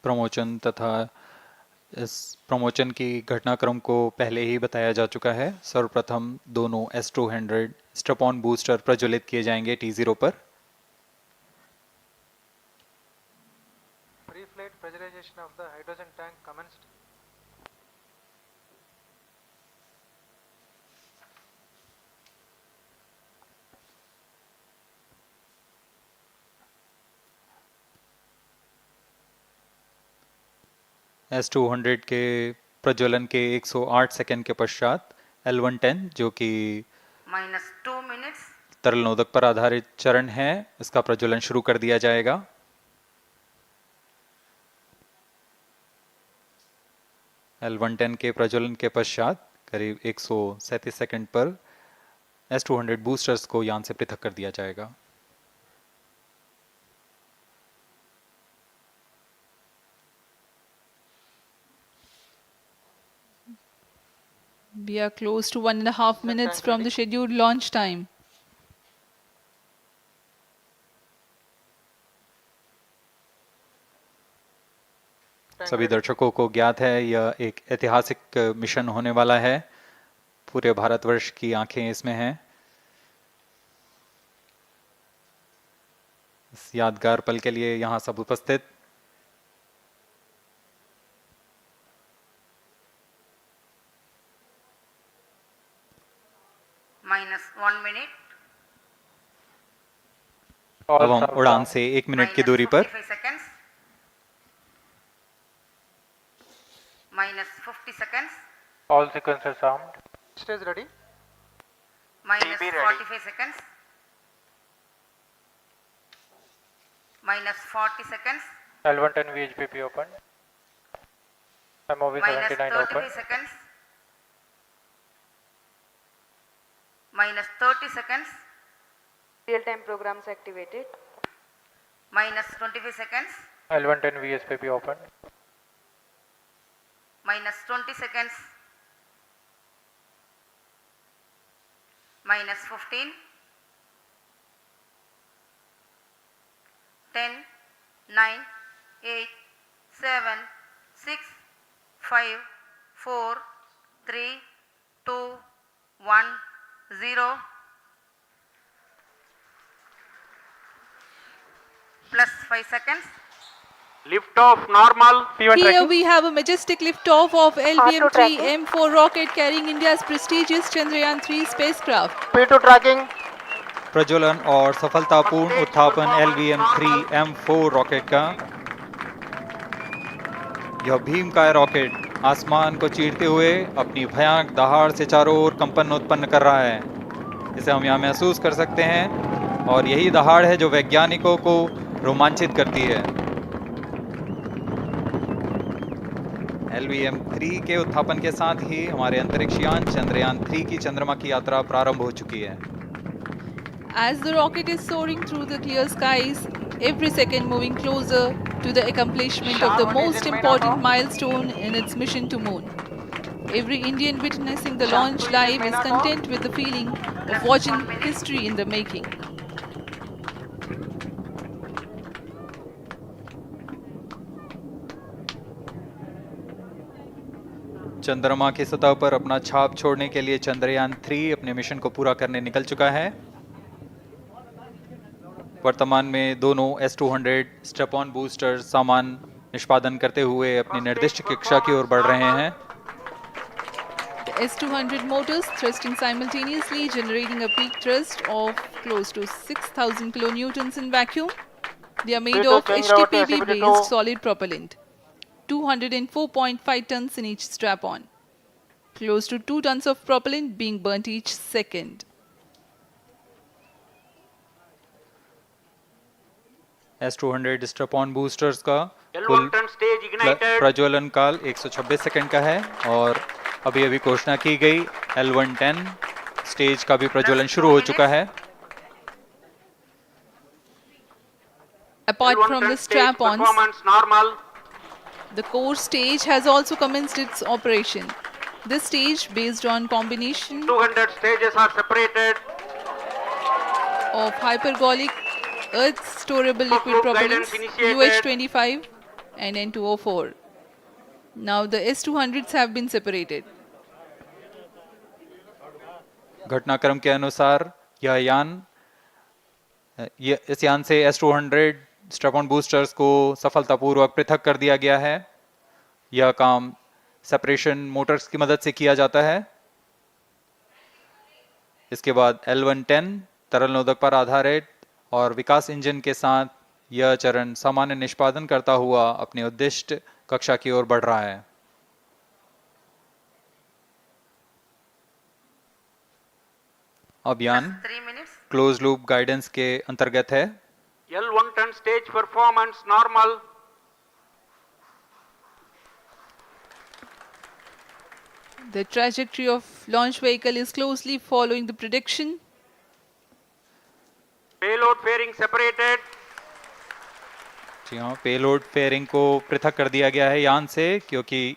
प्रमोशन तथा इस प्रमोशन की घटनाक्रम को पहले ही बताया जा चुका है। सर्वप्रथम दोनों S200 स्ट्रप-ऑन बूस्टर प्रज्वलित किए जाएंगे T0 पर। Pre-flight pressurization of the hydrogen tank commenced. S200 के प्रज्वलन के 108 सेकंड के पश्चात L110 जो कि -2 minutes. तरल नोदक पर आधारित चरण है, इसका प्रज्वलन शुरू कर दिया जाएगा। L110 के प्रज्वलन के पश्चात करीब 137 सेकंड पर S200 बूस्टर्स को यान से पृथक कर दिया जाएगा। We are close to 1.5 minutes from the scheduled launch time. सभी दर्शकों को ज्ञात है यह एक ऐतिहासिक मिशन होने वाला है। पूरे भारतवर्ष की आंखें इसमें हैं। इस यादगार पल के लिए यहाँ सब उपस्थित। -1 minute. अब हम उड़ान से 1 मिनट की दूरी पर -50 seconds. All sequences armed. Stage ready. -45 seconds. -40 seconds. L110 VHPP open. MOV 79 open. -35 seconds. -30 seconds. Real-time programs activated. -25 seconds. L110 VSPP open. -20 seconds. -15. 10, 9, 8, 7, 6, 5, 4, 3, 2, 1, 0. Plus 5 seconds. Lift off normal. Here we have a majestic liftoff of LVM3 M4 rocket carrying India's prestigious Chandrayaan 3 spacecraft. P2 tracking. प्रज्वलन और सफलतापूर्ण उत्थापन LVM3 M4 rocket का। यह भीमकाय rocket आसमान को चीरते हुए अपनी भयानक दहाड़ से चारों ओर कंपन उत्पन्न कर रहा है। इसे हम यहाँ महसूस कर सकते हैं और यही दहाड़ है जो वैज्ञानिकों को रोमांचित करती है। LVM3 के उत्थापन के साथ ही हमारे अंतरिक्ष यान चंद्रयान 3 की चंद्रमा की यात्रा प्रारंभ हो चुकी है। As the rocket is soaring through the clear skies, every second moving closer to the accomplishment of the most important milestone in its mission to moon. Every Indian witnessing the launch live is content with the feeling of watching history in the making. चंद्रमा की सतह पर अपना छाप छोड़ने के लिए चंद्रयान 3 अपने मिशन को पूरा करने निकल चुका है। वर्तमान में दोनों S200 स्टेप ऑन बूस्टर सामान निष्पादन करते हुए अपनी निर्दिष्ट कक्षा की ओर बढ़ रहे हैं। The S200 motors thrusting simultaneously, generating a peak thrust of close to 6,000 kilonewtons in vacuum. They are made of HTPB-based solid propellant, 204.5 tons in each strap-on, close to 2 tons of propellant being burnt each second. S200 step-on boosters का कुल प्रज्वलन काल 126 second का है और अभी अभी घोषणा की गई L110 स्टेज का भी प्रज्वलन शुरू हो चुका है। Apart from the strap-ons, the core stage has also commenced its operation. This stage, based on combination 200 stages are separated of hypergolic Earth storable liquid propellants UH-25 and N2O4. Now the S200s have been separated. घटनाक्रम के अनुसार इस यान से S200 step-on boosters को सफलतापूर्वक पृथक कर दिया गया है। यह काम सेपरेशन मोटर्स की मदद से किया जाता है। इसके बाद L110 तरल नोदक पर आधारित और विकास इंजन के साथ यह चरण सामान्य निष्पादन करता हुआ अपने उद्दिष्ट कक्षा की ओर बढ़ रहा है। अब यान क्लोज लूप गाइडेंस के अंतर्गत है। L110 stage performance normal. The trajectory of launch vehicle is closely following the prediction. Payload fairing separated. जी हाँ, पेलोड फेयरिंग को पृथक कर दिया गया है यान से, क्योंकि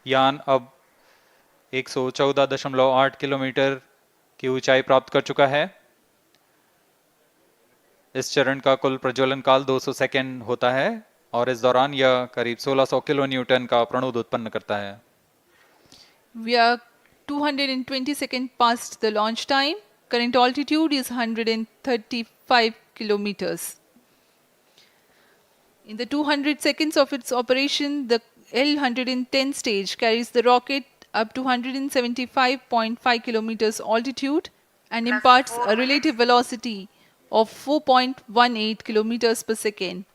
यान अब 114.8 किलोमीटर की ऊंचाई प्राप्त कर चुका है। इस चरण का कुल प्रज्वलन काल 200 सेकेंड होता है और इस दौरान यह करीब 1600 किलो न्यूटन का प्रणोद उत्पन्न करता है। We are 220 seconds past the launch time. Current altitude is 135 kilometers. In the 200 seconds of its operation, the L-110 stage carries the rocket up to 175.5 kilometers altitude and imparts a relative velocity of 4.18 kilometers per second.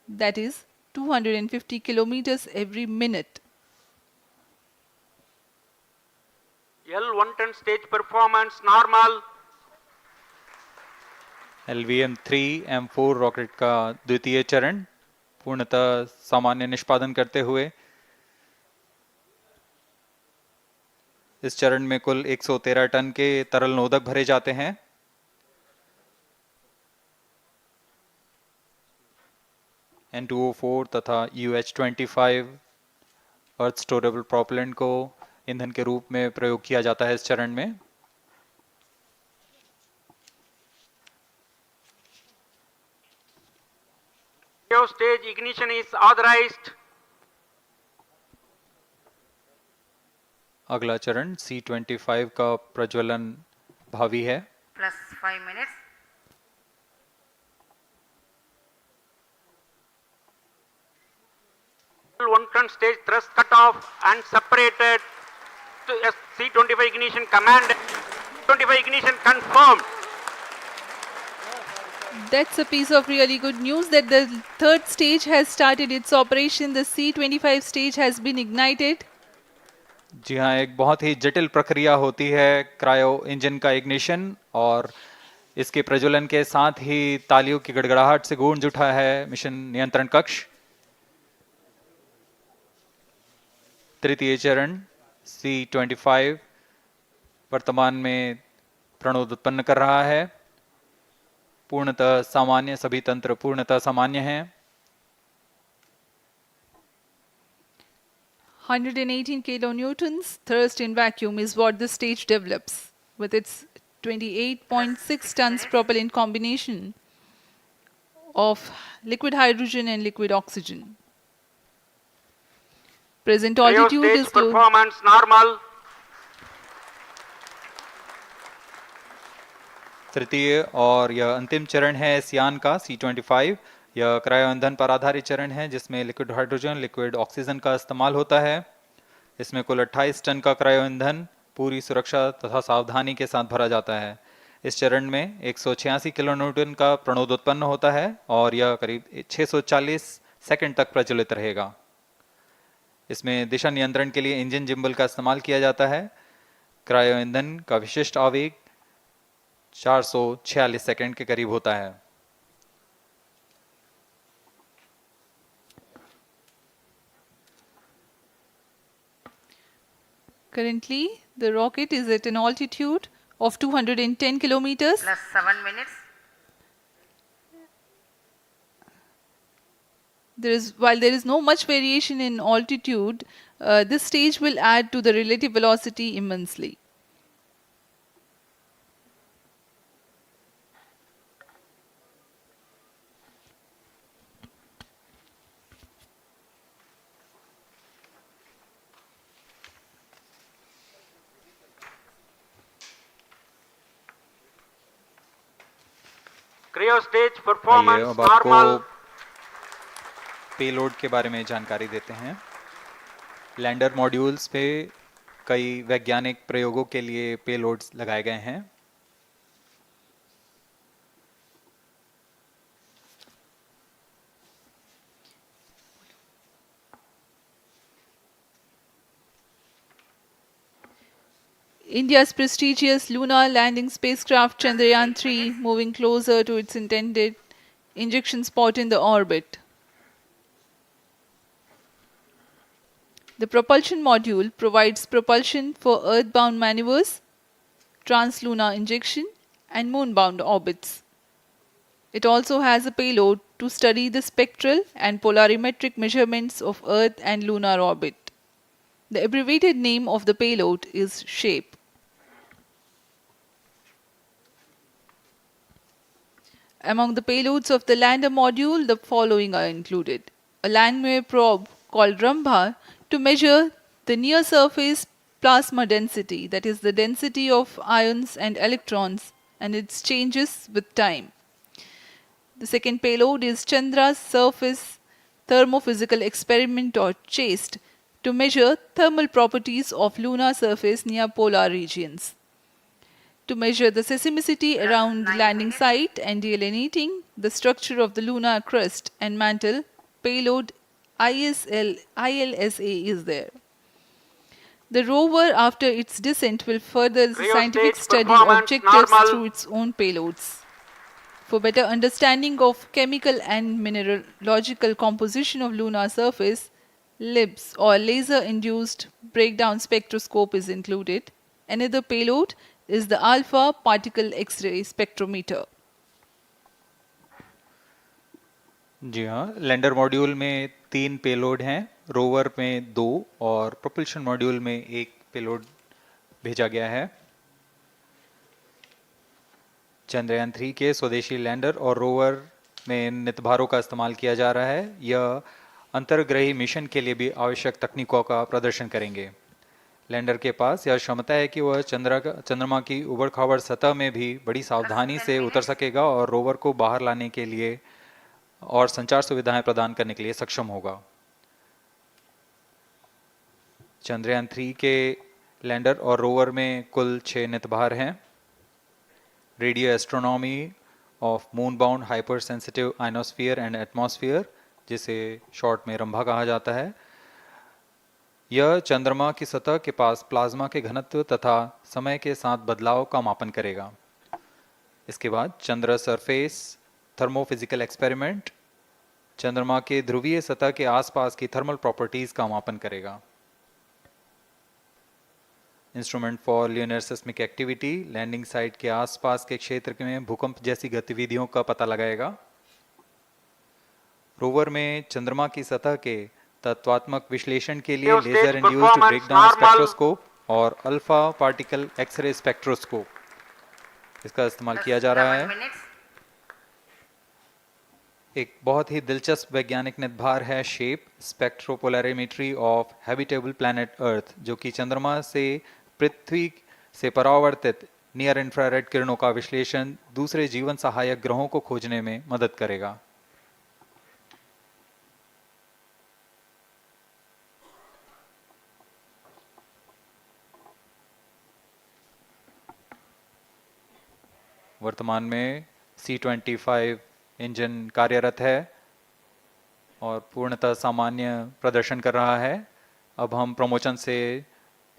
That is 250 kilometers every minute. L-110 stage performance normal. LVM3 M4 rocket का द्वितीय चरण पूर्णतः सामान्य निष्पादन करते हुए इस चरण में कुल 113 टन के तरल नोदक भरे जाते हैं। N2O4 तथा UH-25 अर्थ स्टोरेबल प्रोपेलेंट को ईंधन के रूप में प्रयोग किया जाता है इस चरण में। Stage ignition is authorized. अगला चरण C25 का प्रज्वलन भावी है। Plus 5 minutes. L-110 stage thrust cut off and separated to C25 ignition command. 25 ignition confirmed. That's a piece of really good news that the third stage has started its operation. The C25 stage has been ignited. जी हाँ, एक बहुत ही जटिल प्रक्रिया होती है cryo engine का ignition, और इसके प्रज्वलन के साथ ही तालियों की गड़गड़ाहट से गूंज उठा है मिशन नियंत्रण कक्ष। तृतीय चरण C25 वर्तमान में प्रणोद उत्पन्न कर रहा है। पूर्णतः सामान्य, सभी तंत्र पूर्णतः सामान्य हैं। 118 kilonewtons thrust in vacuum is what this stage develops with its 28.6 tons propellant combination of liquid hydrogen and liquid oxygen. Present altitude is performance normal. तृतीय और यह अंतिम चरण है इस यान का C25। यह क्रायो ईंधन पर आधारित चरण है जिसमें लिक्विड हाइड्रोजन, लिक्विड ऑक्सीजन का इस्तेमाल होता है। इसमें कुल 28 टन का क्रायो ईंधन पूरी सुरक्षा तथा सावधानी के साथ भरा जाता है। इस चरण में 186 किलो न्यूटन का प्रणोद उत्पन्न होता है और यह करीब 640 सेकंड तक प्रज्वलित रहेगा। इसमें दिशा नियंत्रण के लिए इंजन जिम्बल का इस्तेमाल किया जाता है। क्रायो ईंधन का विशिष्ट आवेग 446 सेकंड के करीब होता है। Currently, the rocket is at an altitude of 210 kilometers. Plus 7 minutes. While there is no much variation in altitude, this stage will add to the relative velocity immensely. Cryo stage आइए performance अब आपको normal. Payload के बारे में जानकारी देते हैं। Lander modules पे कई वैज्ञानिक प्रयोगों के लिए पेलोड्स लगाए गए हैं। India's prestigious lunar landing spacecraft Chandrayaan-3 moving closer to its intended injection spot in the orbit. The propulsion module provides propulsion for earthbound maneuvers, translunar injection, and moonbound orbits. It also has a payload to study the spectral and polarimetric measurements of Earth and lunar orbit. The abbreviated name of the payload is SHAPE. Among the payloads of the lander module, the following are included. A Langmuir probe called Rambha to measure the near-surface plasma density, that is the density of ions and electrons, and its changes with time. The second payload is Chandra's Surface Thermophysical Experiment or CHASTE to measure thermal properties of lunar surface near polar regions. To measure the seismicity around the landing site and delineating the structure of the lunar crust and mantle, payload ILSA is there. The rover, after its descent, will further the scientific study objectives through its own payloads. For better understanding of chemical and mineralogical composition of lunar surface, LIBS or laser-induced breakdown spectroscope is included. Another payload is the alpha particle X-ray spectrometer. जी हाँ, lander module में 3 payload हैं, rover में 2 और propulsion module में 1 payload भेजा गया है। चंद्रयान 3 के स्वदेशी लैंडर और रोवर में नितभारों का इस्तेमाल किया जा रहा है। यह अंतर्ग्रही मिशन के लिए भी आवश्यक तकनीकों का प्रदर्शन करेंगे। लैंडर के पास यह क्षमता है कि वह चंद्रमा की उबड़-खाबड़ सतह में भी बड़ी सावधानी से उतर सकेगा और रोवर को बाहर लाने के लिए और संचार सुविधाएं प्रदान करने के लिए सक्षम होगा। चंद्रयान 3 के लैंडर और रोवर में कुल 6 नितभार हैं। Radio astronomy of moon bound hyper sensitive ionosphere and atmosphere, जिसे शॉर्ट में रंभा कहा जाता है, यह चंद्रमा की सतह के पास प्लाज्मा के घनत्व तथा समय के साथ बदलाव का मापन करेगा। इसके बाद चंद्र सरफेस थर्मोफिजिकल एक्सपेरिमेंट चंद्रमा के ध्रुवीय सतह के आसपास की थर्मल प्रॉपर्टीज का मापन करेगा। Instrument for lunar seismic activity landing site के आसपास के क्षेत्र में भूकंप जैसी गतिविधियों का पता लगाएगा। रोवर में चंद्रमा की सतह के तत्वात्मक विश्लेषण के लिए लेजर इंड्यूस्ड ब्रेकडाउन स्पेक्ट्रोस्कोप और अल्फा पार्टिकल एक्सरे स्पेक्ट्रोस्कोप इसका इस्तेमाल किया जा रहा है। एक बहुत ही दिलचस्प वैज्ञानिक नितभार है shape स्पेक्ट्रोपोलैरिमेट्री of habitable planet earth, जो कि चंद्रमा से पृथ्वी से परावर्तित नियर इंफ्रारेड किरणों का विश्लेषण दूसरे जीवन सहायक ग्रहों को खोजने में मदद करेगा। वर्तमान में C-25 इंजन कार्यरत है और पूर्णतः सामान्य प्रदर्शन कर रहा है। अब हम प्रमोशन से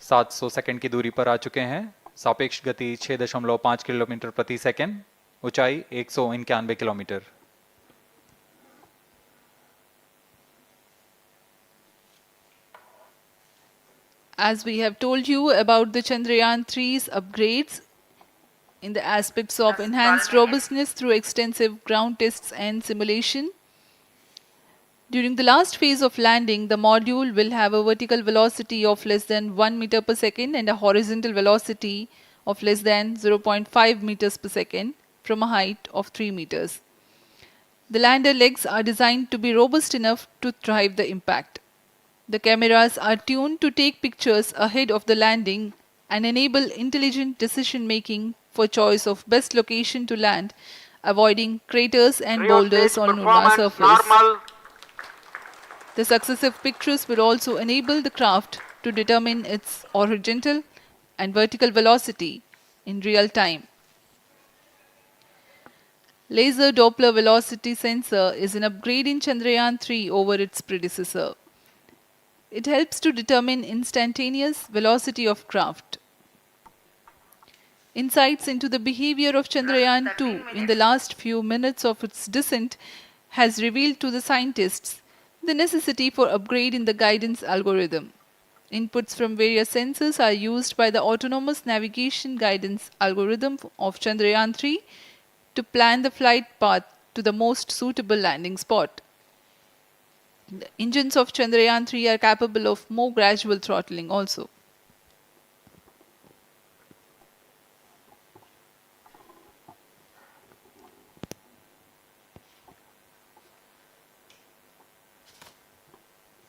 700 सेकंड की दूरी पर आ चुके हैं। सापेक्ष गति 6.5 किलोमीटर प्रति सेकंड, ऊंचाई 191 kilometre. As we have told you about the Chandrayaan 3's upgrades in the aspects of enhanced robustness through extensive ground tests and simulation. During the last phase of landing, the module will have a vertical velocity of less than 1 meter per second and a horizontal velocity of less than 0.5 meters per second from a height of 3 meters. The lander legs are designed to be robust enough to drive the impact. The cameras are tuned to take pictures ahead of the landing and enable intelligent decision making for choice of best location to land, avoiding craters and boulders on lunar surface. The successive pictures will also enable the craft to determine its horizontal and vertical velocity in real time. Laser Doppler velocity sensor is an upgrade in Chandrayaan 3 over its predecessor. It helps to determine instantaneous velocity of craft. Insights into the behavior of Chandrayaan 2 in the last few minutes of its descent has revealed to the scientists the necessity for upgrade in the guidance algorithm. Inputs from various sensors are used by the autonomous navigation guidance algorithm of Chandrayaan 3 to plan the flight path to the most suitable landing spot. The engines of Chandrayaan 3 are capable of more gradual throttling also.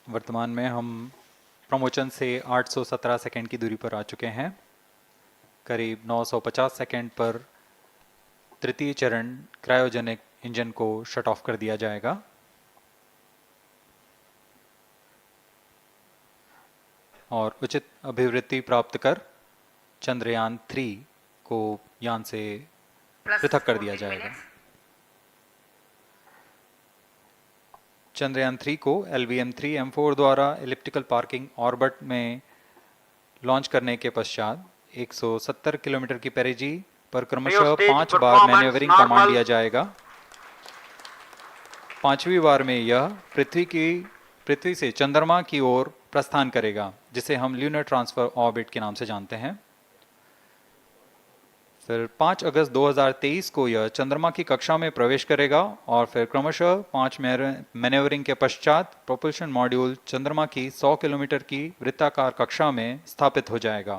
वर्तमान में हम promotion से 817 second की दूरी पर आ चुके हैं। करीब 950 सेकंड पर तृतीय चरण क्रायोजेनिक इंजन को शट ऑफ कर दिया जाएगा और उचित अभिवृद्धि प्राप्त कर चंद्रयान 3 को यान से पृथक कर दिया जाएगा। चंद्रयान 3 को LVM3 M4 द्वारा एलिप्टिकल पार्किंग ऑर्बिट में लॉन्च करने के पश्चात 170 किलोमीटर की पेरिजी पर क्रमशः 5 बार मैन्यूवरिंग कमांड दिया जाएगा। 5वीं बार में यह पृथ्वी से चंद्रमा की ओर प्रस्थान करेगा, जिसे हम ल्यूनर ट्रांसफर ऑर्बिट के नाम से जानते हैं। फिर 5 अगस्त 2023 को यह चंद्रमा की कक्षा में प्रवेश करेगा और फिर क्रमशः 5 मैन्यूवरिंग के पश्चात प्रोपल्शन मॉड्यूल चंद्रमा की 100 किलोमीटर की वृत्ताकार कक्षा में स्थापित हो जाएगा।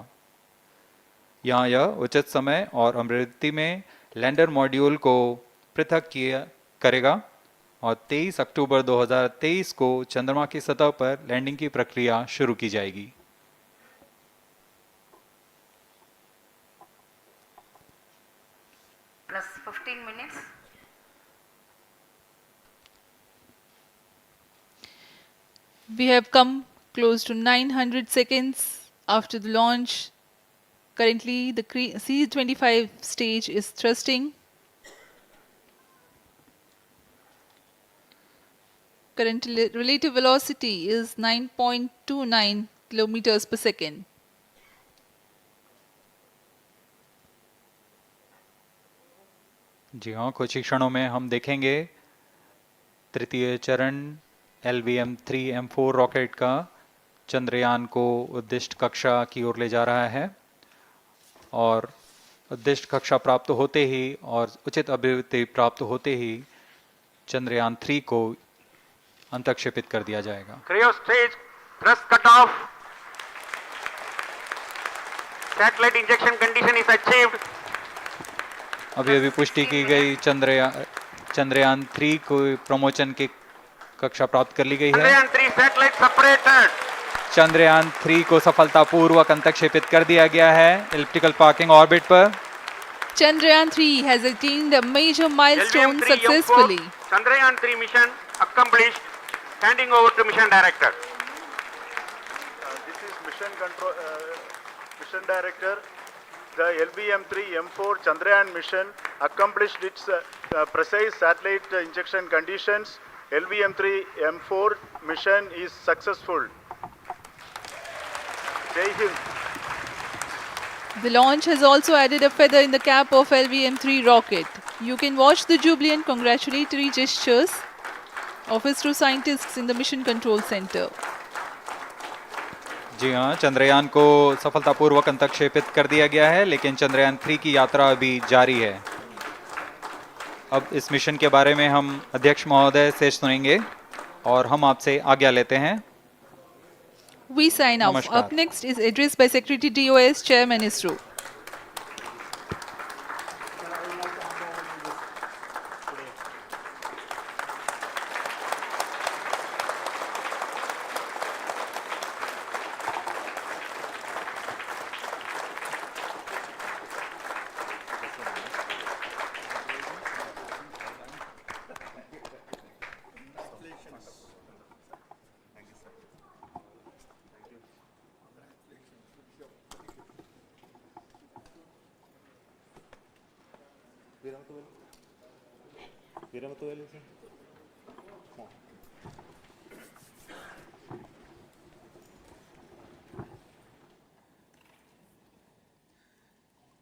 यहाँ यह उचित समय और अभिवृद्धि में लैंडर मॉड्यूल को पृथक करेगा और 23 अक्टूबर 2023 को चंद्रमा की सतह पर लैंडिंग की प्रक्रिया शुरू की जाएगी। Plus 15 minutes. We have come close to 900 seconds after the launch. Currently, the C-25 stage is thrusting. Current relative velocity is 9.29 kilometers per second. जी हाँ, कुछ ही क्षणों में हम देखेंगे तृतीय चरण LVM3 M4 रॉकेट का चंद्रयान को उद्दिष्ट कक्षा की ओर ले जा रहा है और उद्दिष्ट कक्षा प्राप्त होते ही और उचित अभिवृद्धि प्राप्त होते ही चंद्रयान 3 को अंतक्षेपित कर दिया जाएगा। Cryo stage thrust cutoff. Satellite injection condition is achieved. अभी पुष्टि की गई चंद्रयान 3 को प्रमोशन की कक्षा प्राप्त कर ली गई है। Chandrayaan 3 satellite separated. चंद्रयान 3 को सफलतापूर्वक अंतक्षेपित कर दिया गया है एलिप्टिकल पार्किंग ऑर्बिट पर। Chandrayaan 3 has attained a major milestone successfully. Chandrayaan 3 mission accomplished. Handing over to mission director. This is mission director. The LVM3 M4 Chandrayaan mission accomplished its precise satellite injection conditions. LVM3 M4 mission is successful. Jai Hind. The launch has also added a feather in the cap of LVM3 rocket. You can watch the jubilant congratulatory gestures of ISRO scientists in the Mission Control Center. जी हाँ, चंद्रयान को सफलतापूर्वक अंतक्षेपित कर दिया गया है, लेकिन चंद्रयान 3 की यात्रा अभी जारी है। अब इस मिशन के बारे में हम अध्यक्ष महोदय से सुनेंगे और हम आपसे आज्ञा लेते हैं। We sign off. Up next is address by Secretary DOS, Chairman ISRO.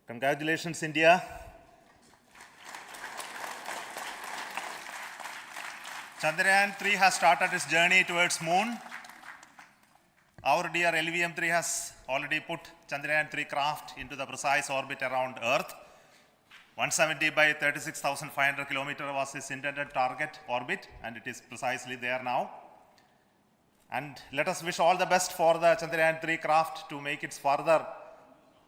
Congratulations, India. Chandrayaan 3 has started its journey towards moon. Our dear LVM3 has already put Chandrayaan-3 craft into the precise orbit around Earth. 170 by 36,500 kilometers was its intended target orbit, and it is precisely there now. And let us wish all the best for the Chandrayaan-3 craft to make its further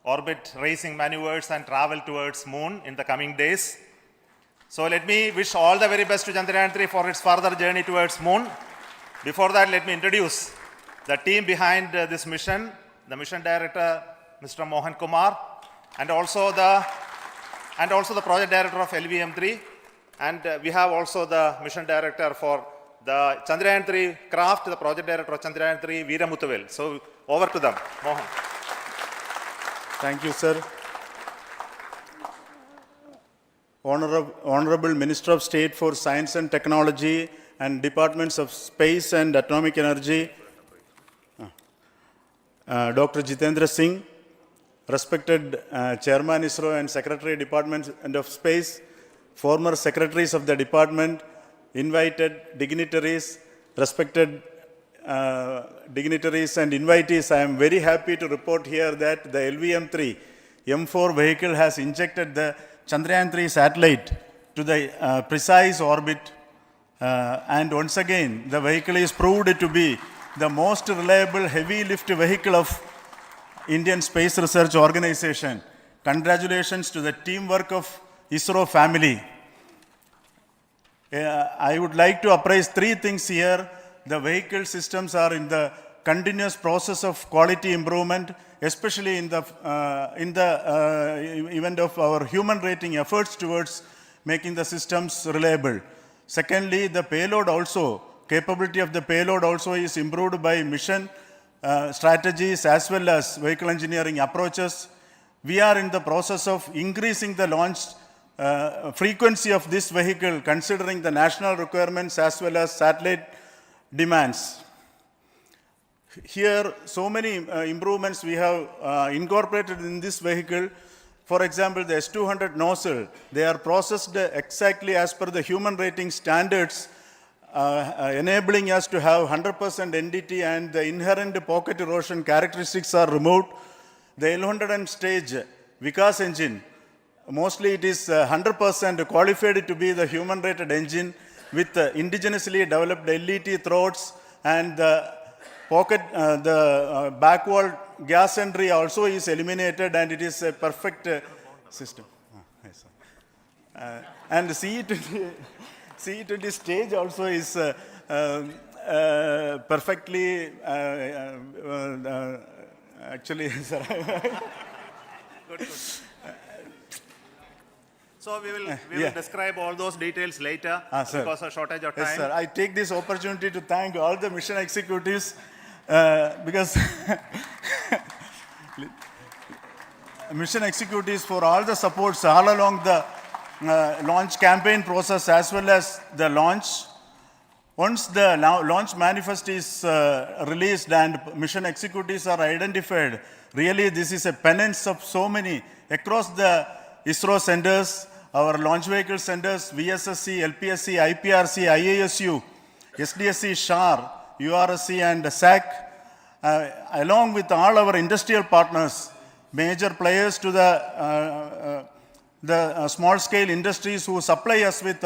orbit racing maneuvers and travel towards moon in the coming days. So let me wish all the very best to Chandrayaan-3 for its further journey towards moon. Before that, let me introduce the team behind this mission, the mission director, Mr. Kumar, and also the project director of LVM3. And we have also the mission director for the Chandrayaan-3 craft, the project director of Chandrayaan-3, Veeramuthuvel. So over to them. Mohan. Thank you, sir. Honorable Minister of State for Science and Technology and Departments of Space and Atomic Energy, Dr. Jitendra Singh, respected Chairman ISRO and Secretary Department of Space, former secretaries of the department, invited dignitaries, respected dignitaries and invitees, I am very happy to report here that the LVM3 M4 vehicle has injected the Chandrayaan-3 satellite to the precise orbit, and once again the vehicle is proved to be the most reliable heavy lift vehicle of Indian Space Research Organization. Congratulations to the teamwork of ISRO family. I would like to appraise three things here. The vehicle systems are in the continuous process of quality improvement, especially in the event of our human rating efforts towards making the systems reliable. Secondly, the payload also, capability of the payload also is improved by mission strategies as well as vehicle engineering approaches. We are in the process of increasing the launch frequency of this vehicle considering the national requirements as well as satellite demands. Here, so many improvements we have incorporated in this vehicle. For example, the S200 nozzle, they are processed exactly as per the human rating standards, enabling us to have 100% NDT, and the inherent pocket erosion characteristics are removed. The L100 stage Vikas engine, mostly it is 100% qualified to be the human rated engine with indigenously developed LET throats, and the pocket, the backward gas entry also is eliminated, and it is a perfect system. Yes, and CE20 stage also is perfectly, actually, sir. Good. So we will describe all those details later because of shortage of time. Yes, sir. I take this opportunity to thank all the mission executives because mission executives for all the supports all along the launch campaign process as well as the launch. Once the launch manifest is released and mission executives are identified, really this is a penance of so many across the ISRO centers, our launch vehicle centers, VSSC, LPSC, IPRC, IASU, SDSC, SHAR, URSC and SAC, along with all our industrial partners, major players to the small-scale industries who supply us with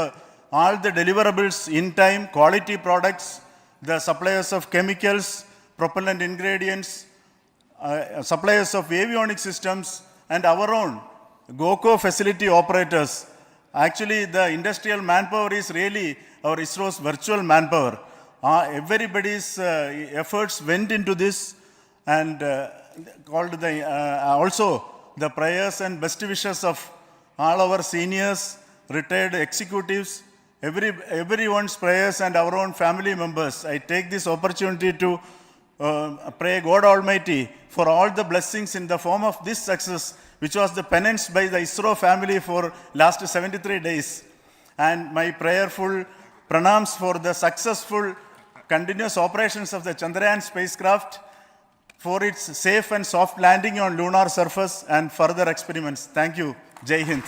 all the deliverables in time, quality products, the suppliers of chemicals, propellant ingredients, suppliers of avionics systems, and our own GOCO facility operators. Actually, the industrial manpower is really our ISRO's virtual manpower. Everybody's efforts went into this, and also the prayers and best wishes of all our seniors, retired executives, everyone's prayers and our own family members. I take this opportunity to pray God Almighty for all the blessings in the form of this success, which was the penance by the ISRO family for last 73 days. And my prayerful pranams for the successful continuous operations of the Chandrayaan spacecraft, for its safe and soft landing on lunar surface and further experiments. Thank you. Jai Hind.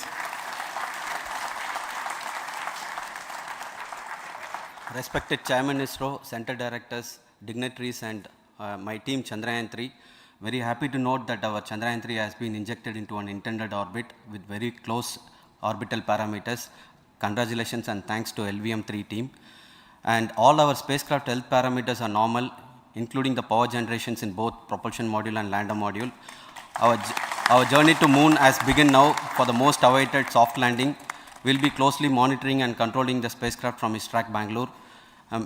Respected Chairman ISRO, Center Directors, dignitaries and my team Chandrayaan 3. Very happy to note that our Chandrayaan 3 has been injected into an intended orbit with very close orbital parameters. Congratulations and thanks to LVM3 team. And all our spacecraft health parameters are normal, including the power generations in both propulsion module and lander module. Our journey to moon has begun now for the most awaited soft landing. We'll be closely monitoring and controlling the spacecraft from its track Bangalore.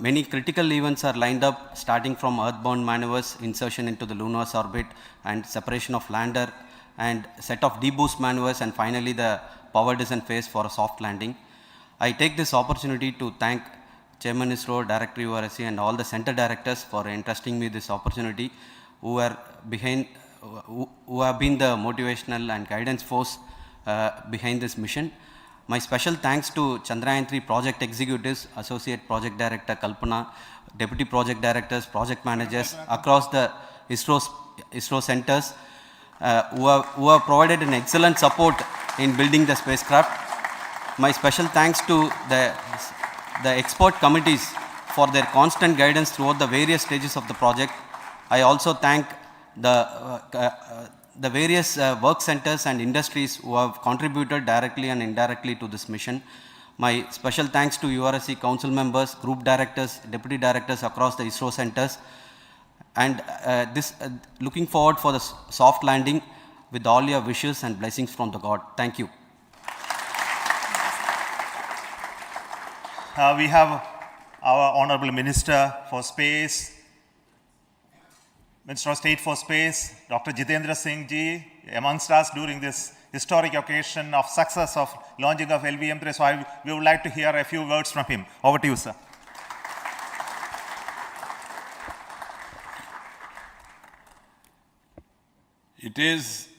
Many critical events are lined up, starting from earthbound maneuvers, insertion into the lunar orbit, and separation of lander, and set of deboost maneuvers, and finally the power descent phase for a soft landing. I take this opportunity to thank Chairman ISRO, Director URSC, and all the center directors for entrusting me this opportunity, who have been the motivational and guidance force behind this mission. My special thanks to Chandrayaan 3 project executives, Associate Project Director Kalpana, Deputy Project Directors, Project Managers across the ISRO centers who have provided an excellent support in building the spacecraft. My special thanks to the expert committees for their constant guidance throughout the various stages of the project. I also thank the various work centers and industries who have contributed directly and indirectly to this mission. My special thanks to URSC council members, group directors, deputy directors across the ISRO centers, and looking forward for the soft landing with all your wishes and blessings from the God. Thank you. We have our Honorable Minister for Space, Minister of State for Space, Dr. Jitendra Singh ji, amongst us during this historic occasion of success of launching of LVM3. So we would like to hear a few words from him. Over to you, sir. It is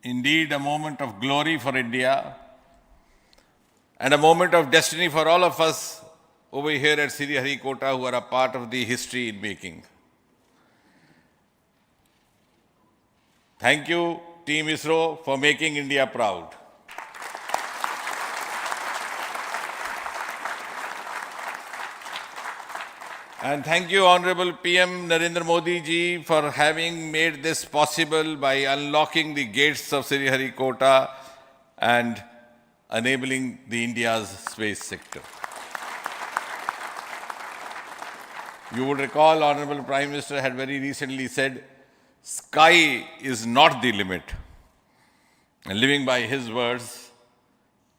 indeed a moment of glory for India and a moment of destiny for all of us over here at Sriharikota who are a part of the history in making. Thank you, Team ISRO, for making India proud. And thank you, Honorable PM Narendra Modi ji, for having made this possible by unlocking the gates of Sriharikota and enabling the India's space sector. You would recall, Honorable Prime Minister had very recently said, sky is not the limit. And living by his words,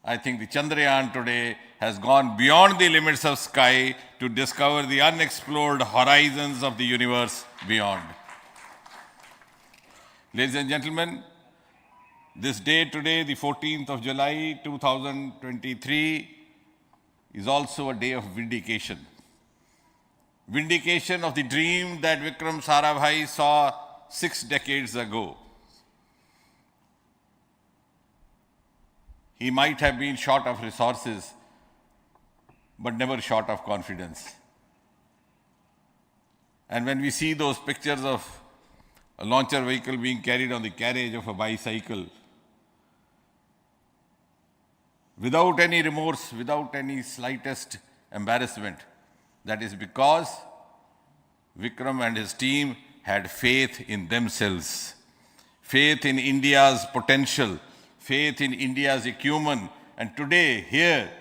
I think the Chandrayaan today has gone beyond the limits of sky to discover the unexplored horizons of the universe beyond. Ladies and gentlemen, this day today, the 14th of July 2023, is also a day of vindication. Vindication of the dream that Vikram Sarabhai saw 6 decades ago. He might have been short of resources, but never short of confidence. And when we see those pictures of a launcher vehicle being carried on the carriage of a bicycle, without any remorse, without any slightest embarrassment, that is because Vikram and his team had faith in themselves, faith in India's potential, faith in India's acumen. And today, here,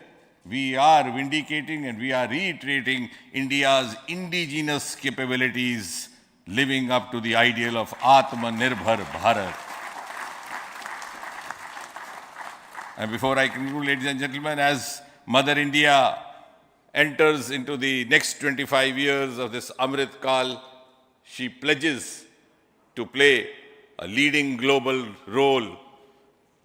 we are vindicating and we are reiterating India's indigenous capabilities, living up to the ideal of Atmanirbhar Bharat. And before I conclude, ladies and gentlemen, as Mother India enters into the next 25 years of this Amrit Kal, she pledges to play a leading global role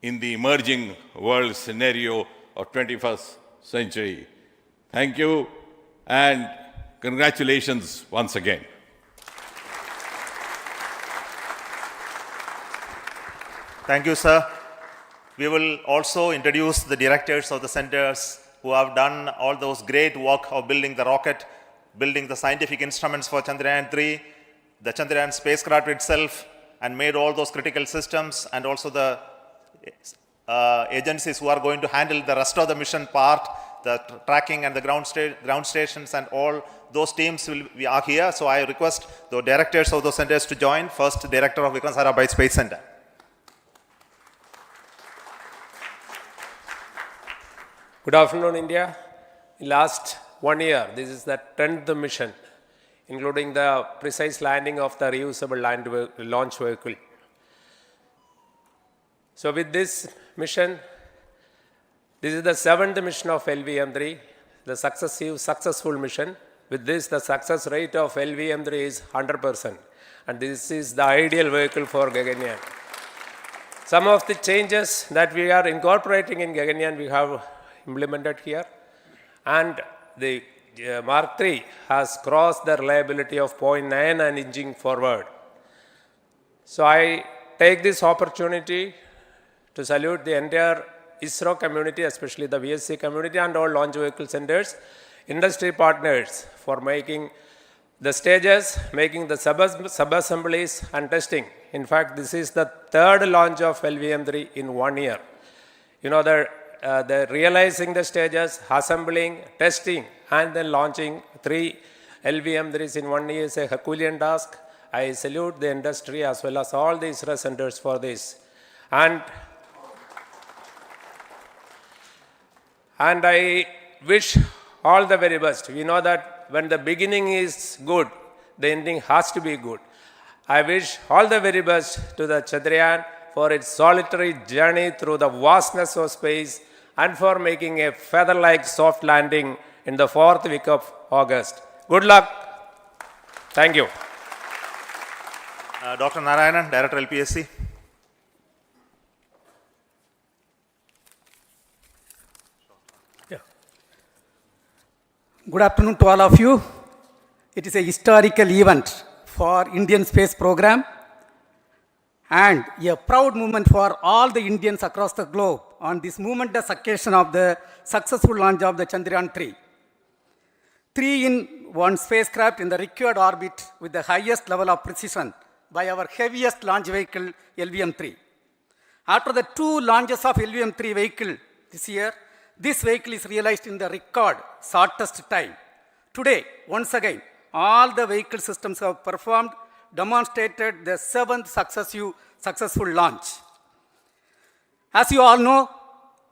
in the emerging world scenario of 21st century. Thank you and congratulations once again. Thank you, sir. We will also introduce the directors of the centers who have done all those great work of building the rocket, building the scientific instruments for Chandrayaan 3, the Chandrayaan spacecraft itself, and made all those critical systems, and also the agencies who are going to handle the rest of the mission part, the tracking and the ground stations and all those teams are here. So I request the directors of those centers to join. First, Director of Vikram Sarabhai Space Center. Good afternoon, India. In last 1 year, this is the 10th mission, including the precise landing of the reusable launch vehicle. So with this mission, this is the 7th mission of LVM3, the successful mission. With this, the success rate of LVM3 is 100%. And this is the ideal vehicle for Gaganyaan. Some of the changes that we are incorporating in Gaganyaan, we have implemented here. And the Mark III has crossed the reliability of 0.9 and inching forward. So I take this opportunity to salute the entire ISRO community, especially the VSC community and all launch vehicle centers, industry partners for making the stages, making the sub-assemblies and testing. In fact, this is the 3rd launch of LVM3 in 1 year. You know, the realizing the stages, assembling, testing, and then launching 3 LVM3s in 1 year is a Herculean task. I salute the industry as well as all the ISRO centers for this. And I wish all the very best. We know that when the beginning is good, the ending has to be good. I wish all the very best to the Chandrayaan for its solitary journey through the vastness of space and for making a feather-like soft landing in the 4th week of August. Good luck. Thank you. Dr. Narayanan, Director LPSC. Good afternoon to all of you. It is a historical event for Indian space program and a proud moment for all the Indians across the globe on this momentous occasion of the successful launch of the Chandrayaan 3. 3-in-1 spacecraft in the required orbit with the highest level of precision by our heaviest launch vehicle LVM3. After the 2 launches of LVM3 vehicle this year, this vehicle is realized in the record shortest time. Today, once again, all the vehicle systems have performed, demonstrated the 7th successful launch. As you all know,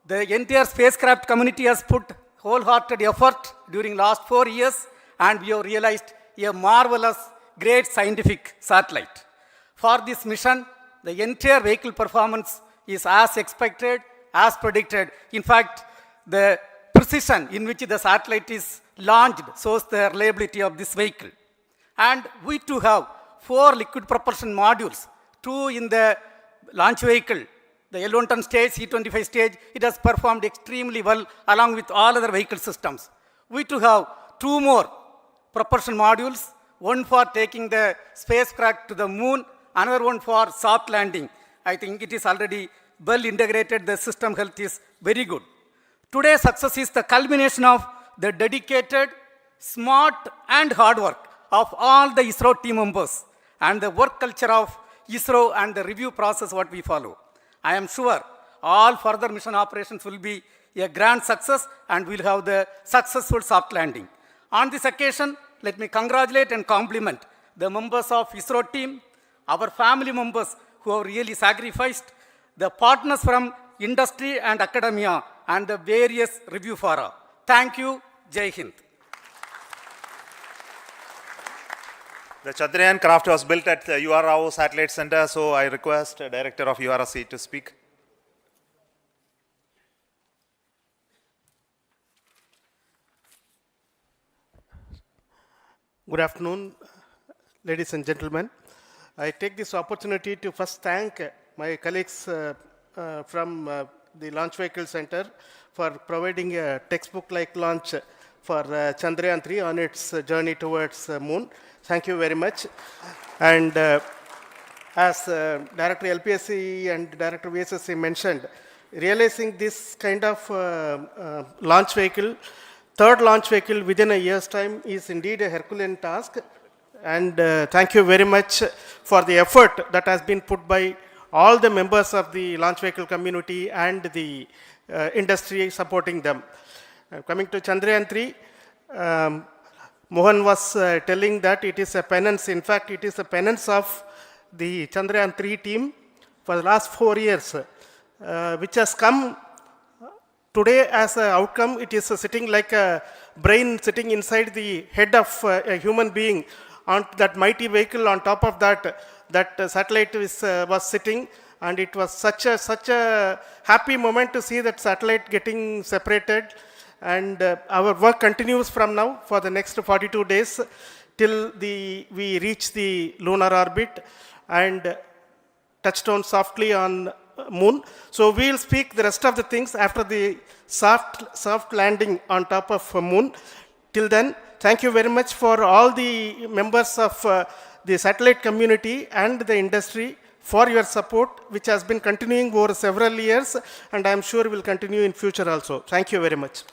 the entire spacecraft community has put wholehearted effort during last 4 years, and we have realized a marvelous, great scientific satellite. For this mission, the entire vehicle performance is as expected, as predicted. In fact, the precision in which the satellite is launched shows the reliability of this vehicle. And we too have 4 liquid propulsion modules, 2 in the launch vehicle. The L110 stage, C25 stage, it has performed extremely well along with all other vehicle systems. We too have 2 more propulsion modules, one for taking the spacecraft to the moon, another one for soft landing. I think it is already well integrated, the system health is very good. Today's success is the culmination of the dedicated, smart and hard work of all the ISRO team members and the work culture of ISRO and the review process what we follow. I am sure all further mission operations will be a grand success and we'll have the successful soft landing. On this occasion, let me congratulate and compliment the members of ISRO team, our family members who have really sacrificed, the partners from industry and academia, and the various review fora. Thank you. Jai Hind. The Chandrayaan craft was built at the UR Rao Satellite Center, so I request the Director of URC to speak. Good afternoon, ladies and gentlemen. I take this opportunity to first thank my colleagues from the Launch Vehicle Center for providing a textbook-like launch for Chandrayaan 3 on its journey towards moon. Thank you very much. And as Director LPSC and Director VSSC mentioned, realizing this kind of launch vehicle, 3rd launch vehicle within a year's time is indeed a Herculean task. And thank you very much for the effort that has been put by all the members of the launch vehicle community and the industry supporting them. Coming to Chandrayaan 3, Mohan was telling that it is a penance. In fact, it is a penance of the Chandrayaan 3 team for the last 4 years, which has come today as an outcome. It is sitting like a brain sitting inside the head of a human being on that mighty vehicle. On top of that, that satellite was sitting, and it was such a happy moment to see that satellite getting separated. And our work continues from now for the next 42 days till we reach the lunar orbit and touch down softly on moon. So we will speak the rest of the things after the soft landing on top of moon. Till then, thank you very much for all the members of the satellite community and the industry for your support, which has been continuing over several years, and I am sure will continue in future also. Thank you very much.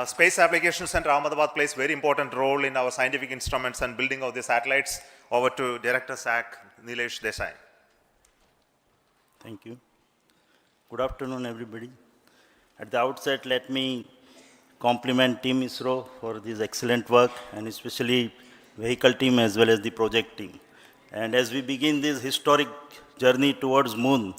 Space Applications Center Ahmedabad plays very important role in our scientific instruments and building of the satellites. Over to Director SAC, Nilesh Desai. Thank you. Good afternoon, everybody. At the outset, let me compliment Team ISRO for this excellent work, and especially vehicle team as well as the project team. And as we begin this historic journey towards moon,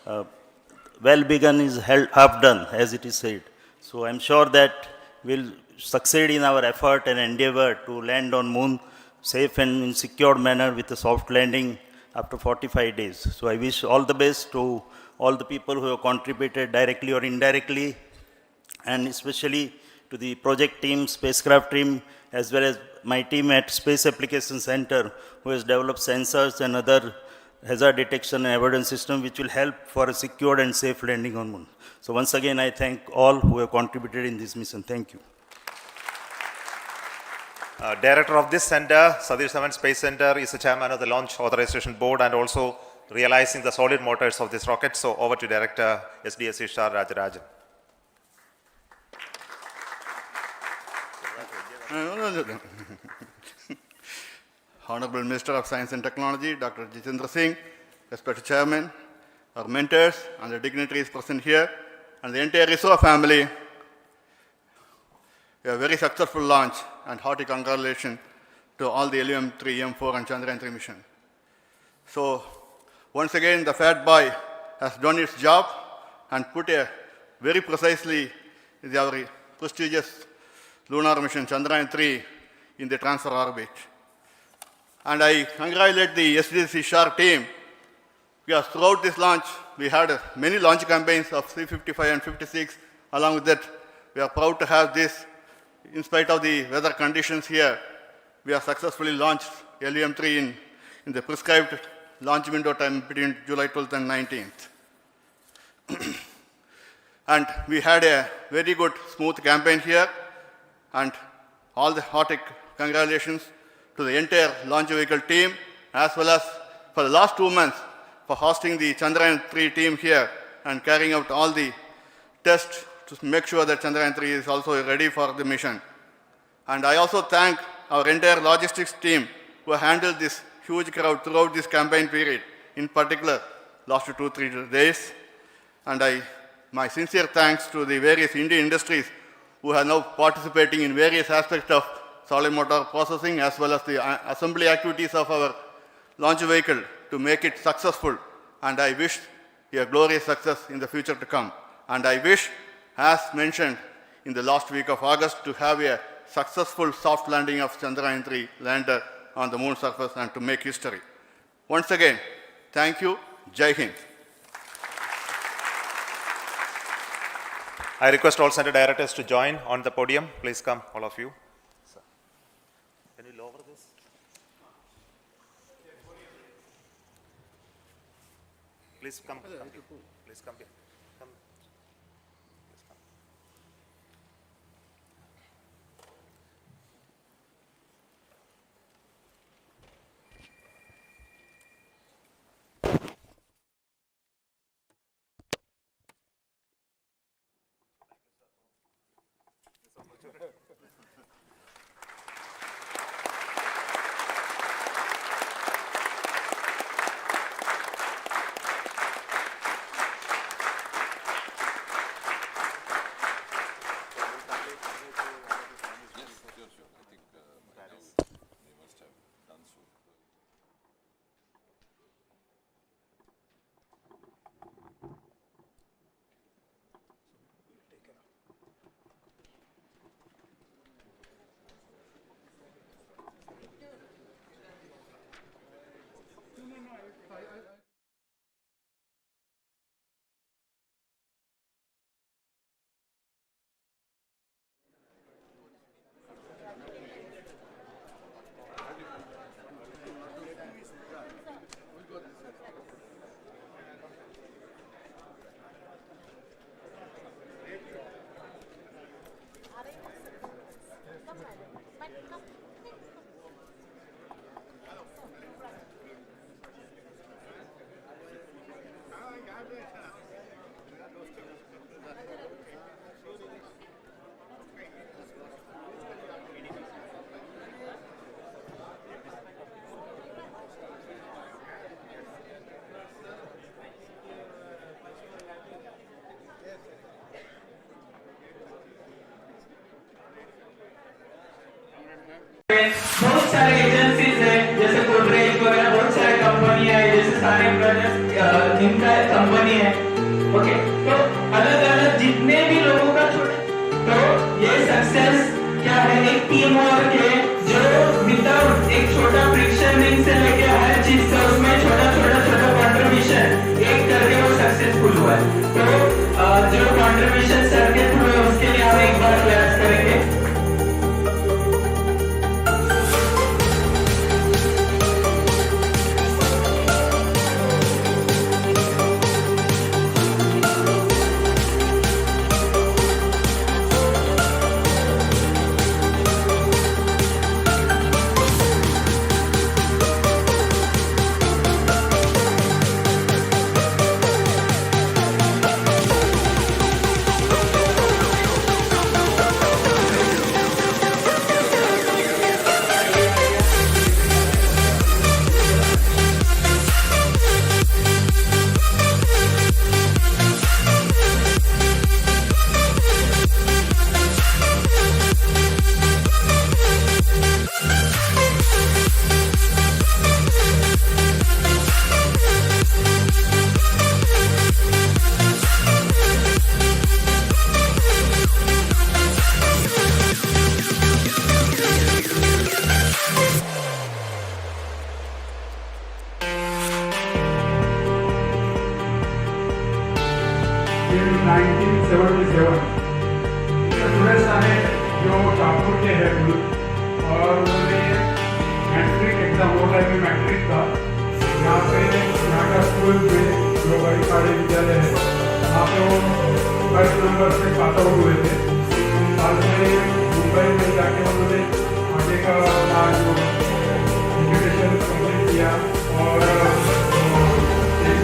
well begun is half done, as it is said. So I'm sure that we'll succeed in our effort and endeavor to land on moon safe and in secure manner with a soft landing after 45 days. So I wish all the best to all the people who have contributed directly or indirectly, and especially to the project team, spacecraft team, as well as my team at Space Applications Center, who has developed sensors and other hazard detection and avoidance system which will help for a secured and safe landing on moon. So once again, I thank all who have contributed in this mission. Thank you. Director of this center, Satish Dhawan Space Center, is the chairman of the Launch Authorization Board and also realizing the solid motors of this rocket. So over to Director SDSC Shah Rajarajan. Honorable Minister of Science and Technology, Dr. Jitendra Singh, respected Chairman, our mentors and the dignitaries present here, and the entire ISRO family, a very successful launch, and hearty congratulations to all the LVM3, M4 and Chandrayaan 3 mission. So once again, the fat boy has done its job and put a very precisely our prestigious lunar mission Chandrayaan 3 in the transfer orbit. And I congratulate the SDSC SHAR team, because throughout this launch, we had many launch campaigns of C-55 and 56. Along with that, we are proud to have this. In spite of the weather conditions here, we have successfully launched LVM3 in the prescribed launch window time between July 12th and 19th. And we had a very good, smooth campaign here, and all the hearty congratulations to the entire launch vehicle team, as well as for the last 2 months for hosting the Chandrayaan 3 team here and carrying out all the tests to make sure that Chandrayaan 3 is also ready for the mission. And I also thank our entire logistics team who handled this huge crowd throughout this campaign period, in particular last 2-3 days. And my sincere thanks to the various Indian industries who are now participating in various aspects of solid motor processing as well as the assembly activities of our launch vehicle to make it successful. And I wish a glorious success in the future to come. And I wish, as mentioned in the last week of August, to have a successful soft landing of Chandrayaan 3 lander on the moon surface and to make history. Once again, thank you. Jai Hind. I request all center directors to join on the podium. Please come, all of you. Can you lower this? Please come. Please come here. Come. Please come. बहुत सारे agencies है जैसे गोदरेज वगैरह, बहुत सारे company है जैसे साने brothers, इनका कंपनी है। ओके, तो अलग अलग जितने भी लोगों का तो ये सक्सेस क्या है, एक टीम वर्क है जो विदाउट एक छोटा फ्रिक्शन रिंग से लेके हर चीज का उसमें छोटा कंट्रीब्यूशन एक करके वो सक्सेसफुल हुआ है। तो जो कंट्रीब्यूशन सर के थ्रू है उसके लिए हम एक बार क्लैप्स करेंगे।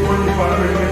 और डिपार्टमेंट में